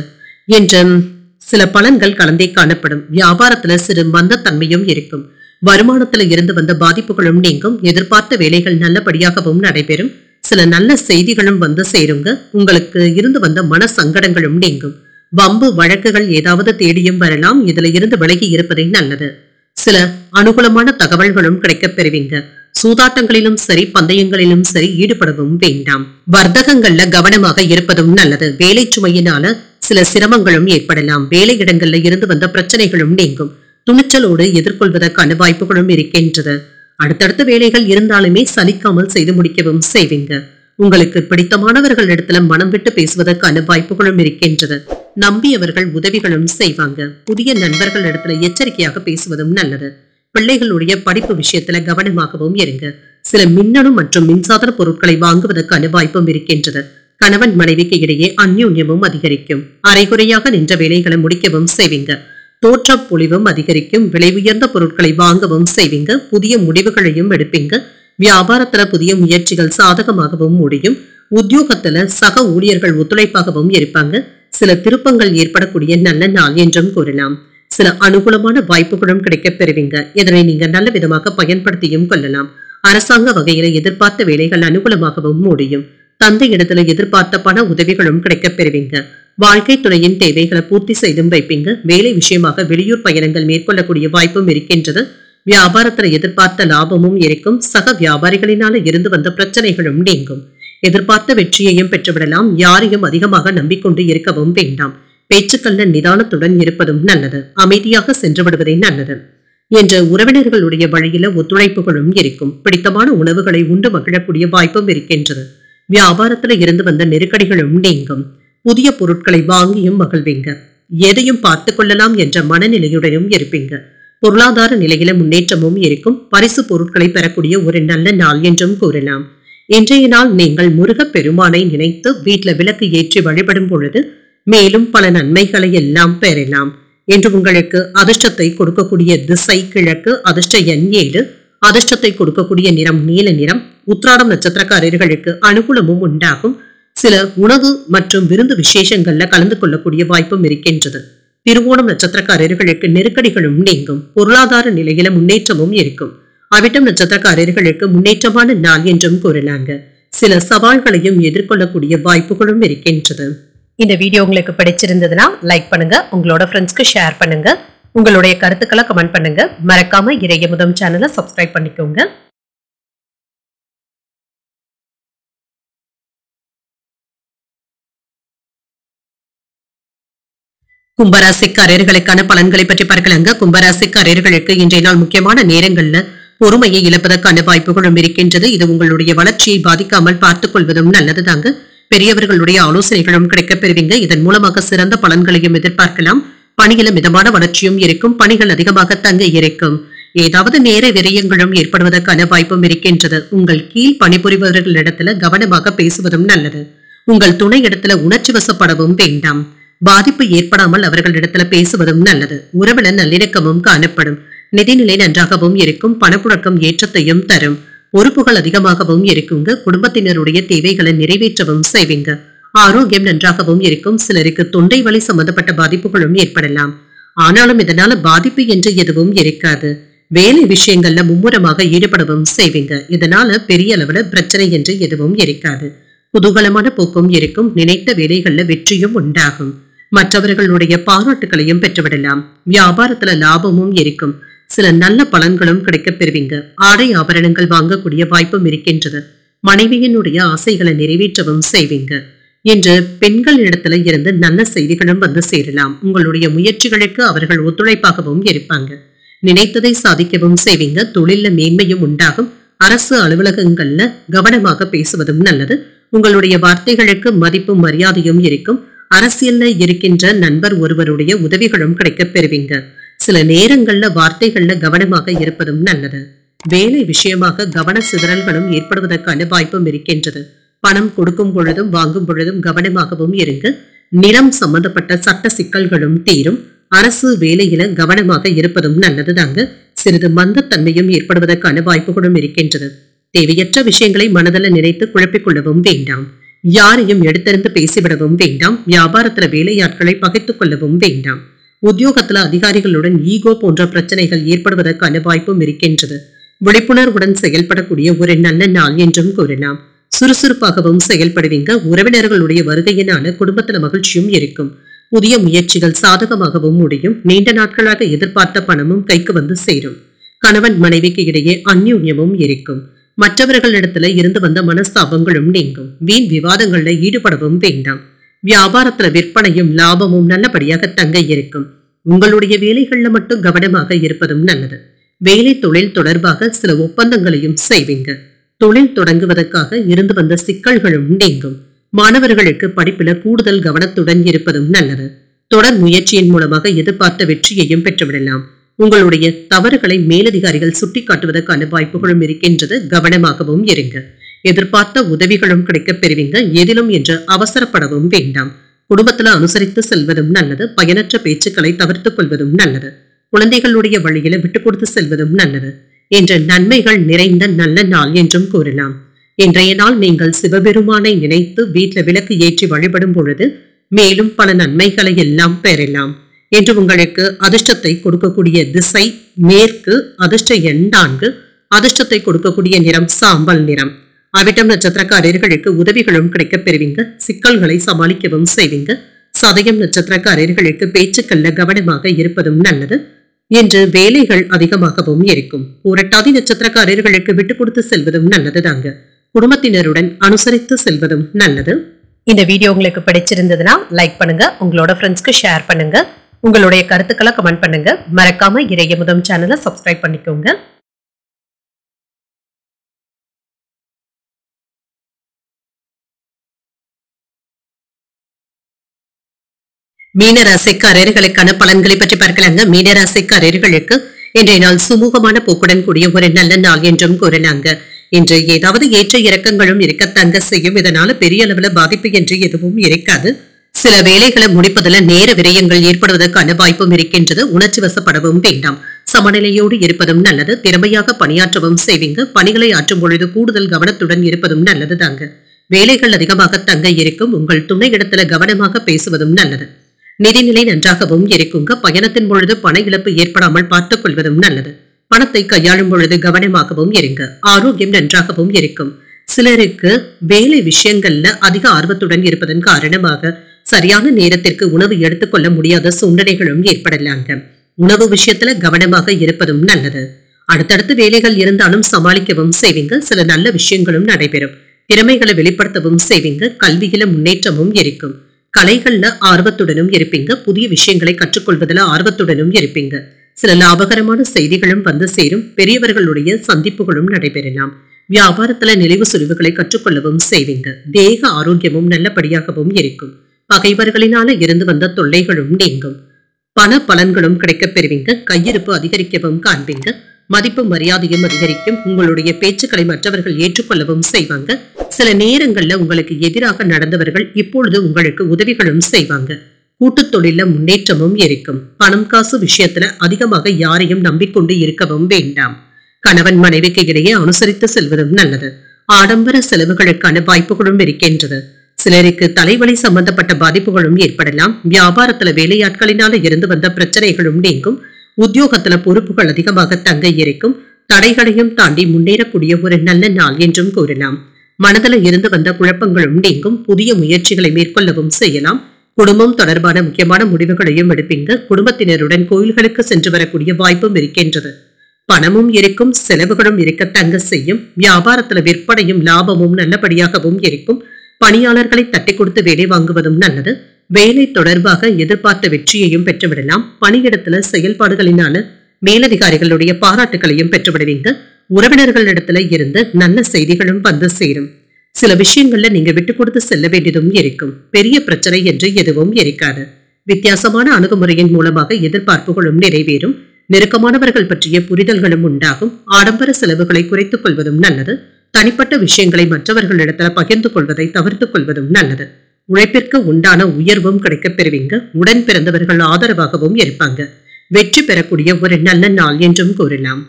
என்றும் சில பலன்கள் கலந்தே காணப்படும். வியாபாரத்துல சிறு மந்தத்தன்மையும் இருக்கும். வருமானத்துல இருந்து வந்த பாதிப்புகளும் நீங்கும். எதிர்பார்த்த வேலைகள் நல்லபடியாகவும் நடைபெறும். சில நல்ல செய்திகளும் வந்து சேருங்க. உங்களுக்கு இருந்து வந்த மன சங்கடங்களும் நீங்கும். வம்பு வழக்குகள் ஏதாவது தேடியும் வரலாம். இதுல இருந்து விலகி இருப்பதே நல்லது. சில அனுகூலமான தகவல்களும் கிடைக்கப் பெறுவீங்க. சூதாட்டங்களிலும் சரி பந்தயங்களிலும் சரி ஈடுபடவும் வேண்டாம். வர்த்தகங்கள்ல கவனமாக இருப்பதும் நல்லது. வேலை சுமையினால சில சிரமங்களும் ஏற்படலாம். வேலையிடங்கள்ல இருந்து வந்த பிரச்சனைகளும் நீங்கும். துணிச்சலோடு எதிர்கொள்வதற்கான வாய்ப்புகளும் இருக்கின்றது. அடுத்தடுத்த வேலைகள் இருந்தாலுமே சலிக்காமல் செய்து முடிக்கவும் செய்வீங்க. உங்களுக்கு பிடித்தமானவர்கள் இடத்துல மனம் விட்டு பேசுவதற்கான வாய்ப்புகளும் இருக்கின்றது. நம்பியவர்கள் உதவிகளும் செய்வாங்க. புதிய நண்பர்கள் இடத்துல எச்சரிக்கையாக பேசுவதும் நல்லது. பிள்ளைகளுடைய படிப்பு விஷயத்துல கவனமாகவும் இருங்க. சில மின்னணு மற்றும் மின்சாதன பொருட்களை வாங்குவதற்கான வாய்ப்பும் இருக்கின்றது. கணவன் மனைவிக்கு இடையே அந்யோன்யமும் அதிகரிக்கும். அரைகுறையாக நின்ற வேலைகளை முடிக்கவும் செய்வீங்க. தோற்ற பொலிவும் அதிகரிக்கும். விலை உயர்ந்த பொருட்களை வாங்கவும் செய்வீங்க. புதிய முடிவுகளையும் எடுப்பீங்க. வியாபாரத்துல புதிய முயற்சிகள் சாதகமாகவும் முடியும். உத்தியோகத்துல சக ஊழியர்கள் ஒத்துழைப்பாகவும் இருப்பாங்க. சில திருப்பங்கள் ஏற்படக்கூடிய நல்ல நாள் என்றும் கூறலாம். சில அனுகூலமான வாய்ப்புகளும் கிடைக்கப் பெறுவீங்க. இதனை நீங்க நல்ல விதமாக பயன்படுத்தியும் கொள்ளலாம். அரசாங்க வகையில எதிர்பார்த்த வேலைகள் அனுகூலமாகவும் முடியும். தந்தை இடத்துல எதிர்பார்த்த பண உதவிகளும் கிடைக்கப் பெறுவீங்க. வாழ்க்கை துணையின் தேவைகளை பூர்த்தி செய்தும் வைப்பீங்க. வேலை விஷயமாக வெளியூர் பயணங்கள் மேற்கொள்ளக்கூடிய வாய்ப்பும் இருக்கின்றது. வியாபாரத்துல எதிர்பார்த்த லாபமும் இருக்கும். சக வியாபாரிகளினால இருந்து வந்த பிரச்சனைகளும் நீங்கும். எதிர்பார்த்த வெற்றியையும் பெற்றுவிடலாம். யாரையும் அதிகமாக நம்பிக்கொண்டு இருக்கவும் வேண்டாம். பேச்சுக்கல்ல நிதானத்துடன் இருப்பதும் நல்லது. அமைதியாக சென்று விடுவதே நல்லது. என்ற உறவினர்களுடைய வழியில ஒத்துழைப்புகளும் இருக்கும். பிடித்தமான உணவுகளை உண்டு மகிழக்கூடிய வாய்ப்பும் இருக்கின்றது. வியாபாரத்துல இருந்து வந்த நெருக்கடிகளும் நீங்கும். புதிய பொருட்களை வாங்கியும் மகிழ்வீங்க. எதையும் பார்த்து கொள்ளலாம் என்ற மனநிலையுடனும் இருப்பீங்க. பொருளாதார நிலையில முன்னேற்றமும் இருக்கும். பரிசு பொருட்களை பெறக்கூடிய ஒரு நல்ல நாள் என்றும் கூறலாம். இன்றைய நாள் நீங்கள் முருகப் பெருமானை நினைத்து வீட்டுல விளக்கு ஏற்றி வழிபடும் பொழுது மேலும் பல நன்மைகளை எல்லாம் பெறலாம். என்று உங்களுக்கு அதிர்ஷ்டத்தை கொடுக்கக்கூடிய திசை கிழக்கு. அதிர்ஷ்ட எண் 7. அதிர்ஷ்டத்தை கொடுக்கக்கூடிய நிறம் நீல நிறம். உத்திராடம் நட்சத்திரக்காரர்களுக்கு அனுகூலமும் உண்டாகும். சில உணவு மற்றும் விருந்து விசேஷங்கள்ல கலந்து கொள்ளக்கூடிய வாய்ப்பும் இருக்கின்றது. திருவோணம் நட்சத்திரக்காரர்களுக்கு நெருக்கடிகளும் நீங்கும். பொருளாதார நிலையில முன்னேற்றமும் இருக்கும். அவிட்டம் நட்சத்திரக்காரர்களுக்கு முன்னேற்றமான நாள் என்றும் கூறலாங்க. சில சவால்களையும் எதிர்கொள்ளக்கூடிய வாய்ப்புகளும் இருக்கின்றது. இந்த வீடியோ உங்களுக்கு பிடிச்சிருந்ததுன்னா லைக் பண்ணுங்க. உங்களோட ஃப்ரெண்ட்ஸ்க்கு ஷேர் பண்ணுங்க. உங்களுடைய கருத்துக்களை கமெண்ட் பண்ணுங்க. மறக்காம இறையமுதம் சேனலை சப்ஸ்கிரைப் பண்ணிக்கோங்க. கும்பராசிக்காரர்களுக்கான பலன்களை பற்றி பார்க்கலாங்க. கும்பராசிக்காரர்களுக்கு இன்றைய நாள் முக்கியமான நேரங்கள்ல பொறுமையை இழப்பதற்கான வாய்ப்புகளும் இருக்கின்றது. இது உங்களுடைய வளர்ச்சியை பாதிக்காமல் பார்த்துக் கொள்வதும் நல்லதுதாங்க. பெரியவர்களுடைய ஆலோசனைகளும் கிடைக்கப் பெறுவீங்க. இதன் மூலமாக சிறந்த பலன்களையும் எதிர்பார்க்கலாம். பணியில மிதமான வளர்ச்சியும் இருக்கும். பணிகள் அதிகமாக தங்க இருக்கும். ஏதாவது நேர விரயங்களும் ஏற்படுவதற்கான வாய்ப்பும் இருக்கின்றது. உங்கள் கீழ் பணிபுரிபவர்களிடத்துல கவனமாக பேசுவதும் நல்லது. உங்கள் துணை இடத்துல உணர்ச்சி வசப்படவும் வேண்டாம். பாதிப்பு ஏற்படாமல் அவர்களிடத்துல பேசுவதும் நல்லது. உறவுல நல்லிணக்கமும் காணப்படும். நிதிநிலை நன்றாகவும் இருக்கும். பணப்புழக்கம் ஏற்றத்தையும் தரும். பொறுப்புகள் அதிகமாகவும் இருக்குங்க. குடும்பத்தினருடைய தேவைகளை நிறைவேற்றவும் செய்வீங்க. ஆரோக்கியம் நன்றாகவும் இருக்கும். சிலருக்கு தொண்டை வலி சம்பந்தப்பட்ட பாதிப்புகளும் ஏற்படலாம். ஆனாலும் இதனால பாதிப்பு என்று எதுவும் இருக்காது. வேலை விஷயங்கள்ல மும்முரமாக ஈடுபடவும் செய்வீங்க. இதனால பெரிய அளவுல பிரச்சனை என்று எதுவும் இருக்காது. குதூகலமான போக்கும் இருக்கும். நினைத்த வேலைகள்ல வெற்றியும் உண்டாகும். மற்றவர்களுடைய பாராட்டுகளையும் பெற்றுவிடலாம். வியாபாரத்துல லாபமும் இருக்கும். சில நல்ல பலன்களும் கிடைக்கப் பெறுவீங்க. ஆடை ஆபரணங்கள் வாங்கக்கூடிய வாய்ப்பும் இருக்கின்றது. மனைவியினுடைய ஆசைகளை நிறைவேற்றவும் செய்வீங்க. என்று பெண்கள் இடத்துல இருந்து நல்ல செய்திகளும் வந்து சேரலாம். உங்களுடைய முயற்சிகளுக்கு அவர்கள் ஒத்துழைப்பாகவும் இருப்பாங்க. நினைத்ததை சாதிக்கவும் செய்வீங்க. தொழில மேன்மையும் உண்டாகும். அரசு அலுவலகங்கள்ல கவனமாக பேசுவதும் நல்லது. உங்களுடைய வார்த்தைகளுக்கு மதிப்பும் மரியாதையும் இருக்கும். அரசியல்ல இருக்கின்ற நண்பர் ஒருவருடைய உதவிகளும் கிடைக்கப் பெறுவீங்க. சில நேரங்கள்ல வார்த்தைகள்ல கவனமாக இருப்பதும் நல்லது. வேலை விஷயமாக கவன சிதறல்களும் ஏற்படுவதற்கான வாய்ப்பும் இருக்கின்றது. பணம் கொடுக்கும் பொழுதும் வாங்கும் பொழுதும் கவனமாகவும் இருங்க. நிலம் சம்பந்தப்பட்ட சட்ட சிக்கல்களும் தீரும். அரசு வேலையில கவனமாக இருப்பதும் நல்லதுதாங்க. சிறிது மந்தத்தன்மையும் ஏற்படுவதற்கான வாய்ப்புகளும் இருக்கின்றது. தேவையற்ற விஷயங்களை மனதில் நினைத்து குழப்பிக் கொள்ளவும் வேண்டாம். யாரையும் எடுத்தறிந்து பேசிவிடவும் வேண்டாம். வியாபாரத்துல வேலையாட்களை பகைத்துக் கொள்ளவும் வேண்டாம். உத்தியோகத்துல அதிகாரிகளுடன் ஈகோ போன்ற பிரச்சனைகள் ஏற்படுவதற்கான வாய்ப்பும் இருக்கின்றது. விழிப்புணர்வுடன் செயல்படக்கூடிய ஒரு நல்ல நாள் என்றும் கூறலாம். சுறுசுறுப்பாகவும் செயல்படுவீங்க. உறவினர்களுடைய வருகையினால குடும்பத்துல மகிழ்ச்சியும் இருக்கும். புதிய முயற்சிகள் சாதகமாகவும் முடியும். நீண்ட நாட்களாக எதிர்பார்த்த பணமும் கைக்கு வந்து சேரும். கணவன் மனைவிக்கு இடையே அந்யோன்யமும் இருக்கும். மற்றவர்களிடத்துல இருந்து வந்த மனஸ்தாபங்களும் நீங்கும். வீண் விவாதங்கள்ல ஈடுபடவும் வேண்டாம். வியாபாரத்துல விற்பனையும் லாபமும் நல்லபடியாக தங்க இருக்கும். உங்களுடைய வேலைகள்ல மட்டும் கவனமாக இருப்பதும் நல்லது. வேலை தொழில் தொடர்பாக சில ஒப்பந்தங்களையும் செய்வீங்க. தொழில் தொடங்குவதற்காக இருந்து வந்த சிக்கல்களும் நீங்கும். மாணவர்களுக்கு படிப்புல கூடுதல் கவனத்துடன் இருப்பதும் நல்லது. தொடர் முயற்சியின் மூலமாக எதிர்பார்த்த வெற்றியையும் பெற்றுவிடலாம். உங்களுடைய தவறுகளை மேலதிகாரிகள் சுட்டிக்காட்டுவதற்கான வாய்ப்புகளும் இருக்கின்றது. கவனமாகவும் இருங்க. எதிர்பார்த்த உதவிகளும் கிடைக்கப் பெறுவீங்க. எதிலும் என்று அவசரப்படவும் வேண்டாம். குடும்பத்துல அனுசரித்து செல்வதும் நல்லது. பயனற்ற பேச்சுக்களை தவிர்த்துக் கொள்வதும் நல்லது. குழந்தைகளுடைய வழியில விட்டுக் கொடுத்து செல்வதும் நல்லது. என்ற நன்மைகள் நிறைந்த நல்ல நாள் என்றும் கூறலாம். இன்றைய நாள் நீங்கள் சிவபெருமானை நினைத்து வீட்டுல விளக்கு ஏற்றி வழிபடும் பொழுது மேலும் பல நன்மைகளை எல்லாம் பெறலாம். என்று உங்களுக்கு அதிர்ஷ்டத்தை கொடுக்கக்கூடிய திசை மேற்கு, அதிர்ஷ்ட எண் 4, அதிர்ஷ்டத்தை கொடுக்கக்கூடிய நிறம் சாம்பல் நிறம். அவிட்டம் நட்சத்திரக்காரர்களுக்கு உதவிகளும் கிடைக்கப் பெறுவீங்க. சிக்கல்களை சமாளிக்கவும் செய்வீங்க. சதயம் நட்சத்திரக்காரர்களுக்கு பேச்சுக்கள்ல கவனமாக இருப்பதும் நல்லது. இன்று வேலைகள் அதிகமாகவும் இருக்கும். புரட்டாதி நட்சத்திரக்காரர்களுக்கு விட்டுக் கொடுத்து செல்வதும் நல்லது தாங்க. குடும்பத்தினருடன் அனுசரித்து செல்வதும் நல்லது. இந்த வீடியோ உங்களுக்கு பிடிச்சிருந்ததுன்னா லைக் பண்ணுங்க. உங்களோட ஃப்ரெண்ட்ஸ்க்கு ஷேர் பண்ணுங்க. உங்களுடைய கருத்துக்களை கமெண்ட் பண்ணுங்க. மறக்காம இறையமுதம் சேனலை சப்ஸ்கிரைப் பண்ணிக்கோங்க. மீனராசிக்காரர்களுக்கான பலன்களை பற்றி பார்க்கலாங்க. மீனராசிக்காரர்களுக்கு இன்றைய நாள் சுமூகமான போக்குடன் கூடிய ஒரு நல்ல நாள் என்றும் கூறலாங்க. இன்று ஏதாவது ஏற்ற இறக்கங்களும் இருக்கத்தாங்க செய்யும். இதனால பெரிய அளவுல பாதிப்பு என்று எதுவும் இருக்காது. சில வேலைகளை முடிப்பதில் நேர விரயங்கள் ஏற்படுவதற்கான வாய்ப்பும் இருக்கின்றது. உணர்ச்சி வசப்படவும் வேண்டாம். சமநிலையோடு இருப்பதும் நல்லது. திறமையாக பணியாற்றவும் செய்வீங்க. பணிகளை ஆற்றும் பொழுது கூடுதல் கவனத்துடன் இருப்பதும் நல்லது தாங்க. வேலைகள் அதிகமாக தங்க இருக்கும். உங்கள் துணை இடத்துல கவனமாக பேசுவதும் நல்லது. நிதிநிலை நன்றாகவும் இருக்குங்க. பயணத்தின் பொழுது பண இழப்பு ஏற்படாமல் பார்த்துக் கொள்வதும் நல்லது. பணத்தை கையாளும் பொழுது கவனமாகவும் இருங்க. ஆரோக்கியம் நன்றாகவும் இருக்கும். சிலருக்கு வேலை விஷயங்கள்ல அதிக ஆர்வத்துடன் இருப்பதன் காரணமாக சரியான நேரத்திற்கு உணவு எடுத்துக்கொள்ள முடியாத சூழ்நிலைகளும் ஏற்படலாங்க. உணவு விஷயத்துல கவனமாக இருப்பதும் நல்லது. அடுத்தடுத்து வேலைகள் இருந்தாலும் சமாளிக்கவும் செய்வீங்க. சில நல்ல விஷயங்களும் நடைபெறும். திறமைகளை வெளிப்படுத்தவும் செய்வீங்க. கல்வியில முன்னேற்றமும் இருக்கும். கலைகள்ல ஆர்வத்துடனும் இருப்பீங்க. புதிய விஷயங்களை கற்றுக்கொள்வதில் ஆர்வத்துடனும் இருப்பீங்க. சில லாபகரமான செய்திகளும் வந்து சேரும். பெரியவர்களுடைய சந்திப்புகளும் நடைபெறலாம். வியாபாரத்துல நிலைவு சுழிவுகளை கற்றுக்கொள்ளவும் செய்வீங்க. தேக ஆரோக்கியமும் நல்லபடியாகவும் இருக்கும். பகைவர்களினால இருந்து வந்த தொல்லைகளும் நீங்கும். பண பலன்களும் கிடைக்கப் பெறுவீங்க. கையிருப்பு அதிகரிக்கவும் காண்பீங்க. மதிப்பு மரியாதையும் அதிகரிக்கும். உங்களுடைய பேச்சுக்களை மற்றவர்கள் ஏற்றுக்கொள்ளவும் செய்வாங்க. சில நேரங்கள்ல உங்களுக்கு எதிராக நடந்தவர்கள் இப்பொழுது உங்களுக்கு உதவிகளும் செய்வாங்க. கூட்டுத் தொழில முன்னேற்றமும் இருக்கும். பணம் காசு விஷயத்துல அதிகமாக யாரையும் நம்பிக்கொண்டு இருக்கவும் வேண்டாம். கணவன் மனைவிக்கு இடையே அனுசரித்து செல்வதும் நல்லது. ஆடம்பர செலவுகளுக்கான வாய்ப்புகளும் இருக்கின்றது. சிலருக்கு தலைவலி சம்பந்தப்பட்ட பாதிப்புகளும் ஏற்படலாம். வியாபாரத்துல வேலையாட்களினால இருந்து வந்த பிரச்சனைகளும் நீங்கும். உத்தியோகத்துல பொறுப்புகள் அதிகமாக தங்க இருக்கும். தடைகளையும் தாண்டி முன்னேறக்கூடிய ஒரு நல்ல நாள் என்றும் கூறலாம். மனதில் இருந்து வந்த குழப்பங்களும் நீங்கும். புதிய முயற்சிகளை மேற்கொள்ளவும் செய்யலாம். குடும்பம் தொடர்பான முக்கியமான முடிவுகளையும் எடுப்பீங்க. குடும்பத்தினருடன் கோயில்களுக்கு சென்று வரக்கூடிய வாய்ப்பும் இருக்கின்றது. பணமும் இருக்கும். செலவுகளும் இருக்க தங்க செய்யும். வியாபாரத்துல விற்பனையும் லாபமும் நல்லபடியாகவும் இருக்கும். பணியாளர்களை தட்டி கொடுத்து வேலை வாங்குவதும் நல்லது. வேலை தொடர்பாக எதிர்பார்த்த வெற்றியையும் பெற்றுவிடலாம். பணியிடத்துல செயல்பாடுகளினால மேலதிகாரிகளுடைய பாராட்டுகளையும் பெற்றுவிடுவீங்க. உறவினர்களிடத்துல இருந்து நல்ல செய்திகளும் வந்து சேரும். சில விஷயங்கள்ல நீங்க விட்டு கொடுத்து செல்ல வேண்டியதும் இருக்கும். பெரிய பிரச்சனை என்று எதுவும் இருக்காது. வித்தியாசமான அணுகுமுறையின் மூலமாக எதிர்பார்ப்புகளும் நிறைவேறும். நெருக்கமானவர்கள் பற்றிய புரிதல்களும் உண்டாகும். ஆடம்பர செலவுகளை குறைத்துக் கொள்வதும் நல்லது. தனிப்பட்ட விஷயங்களை மற்றவர்களிடத்துல பகிர்ந்து கொள்வதை தவிர்த்துக் கொள்வதும் நல்லது. உழைப்பிற்கு உண்டான உயர்வும் கிடைக்கப் பெறுவீங்க. உடன் பிறந்தவர்கள் ஆதரவாகவும் இருப்பாங்க. வெற்றி பெறக்கூடிய ஒரு நல்ல நாள் என்றும் கூறலாம்.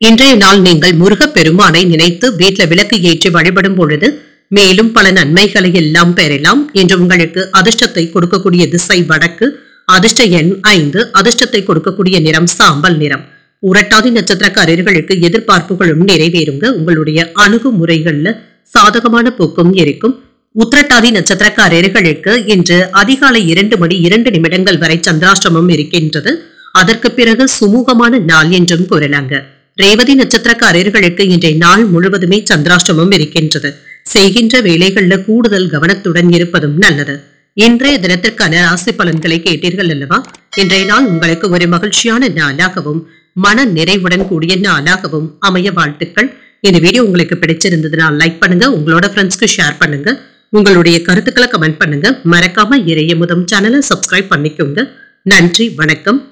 இன்றைய நாள் நீங்கள் முருகப் பெருமானை நினைத்து வீட்டுல விளக்கு ஏற்றி வழிபடும் பொழுது மேலும் பல நன்மைகளை எல்லாம் பெறலாம். என்று உங்களுக்கு அதிர்ஷ்டத்தை கொடுக்கக்கூடிய திசை வடக்கு, அதிர்ஷ்ட எண் 5, அதிர்ஷ்டத்தை கொடுக்கக்கூடிய நிறம் சாம்பல் நிறம். புரட்டாதி நட்சத்திரக்காரர்களுக்கு எதிர்பார்ப்புகளும் நிறைவேறுங்க. உங்களுடைய அணுகுமுறைகள்ல சாதகமான போக்கும் இருக்கும். உத்திரட்டாதி நட்சத்திரக்காரர்களுக்கு இன்று அதிகாலை 2:02 வரை சந்திராஷ்டமம் இருக்கின்றது. அதற்கு பிறகு சுமூகமான நாள் என்றும் கூறலாங்க. ரேவதி நட்சத்திரக்காரர்களுக்கு இன்றைய நாள் முழுவதுமே சந்திராஷ்டமம் இருக்கின்றது. செய்கின்ற வேலைகள்ல கூடுதல் கவனத்துடன் இருப்பதும் நல்லது. இன்றைய தினத்திற்கான ராசி பலன்களை கேட்டீர்கள் அல்லவா? இன்றைய நாள் உங்களுக்கு ஒரு மகிழ்ச்சியான நாளாகவும் மன நிறைவுடன் கூடிய நாளாகவும் அமைய வாழ்த்துக்கள். இந்த வீடியோ உங்களுக்கு பிடிச்சிருந்ததுன்னா லைக் பண்ணுங்க. உங்களோட ஃப்ரெண்ட்ஸ்க்கு ஷேர் பண்ணுங்க. உங்களுடைய கருத்துக்களை கமெண்ட் பண்ணுங்க. மறக்காம இறையமுதம் சேனலை சப்ஸ்கிரைப் பண்ணிக்கோங்க. நன்றி, வணக்கம்.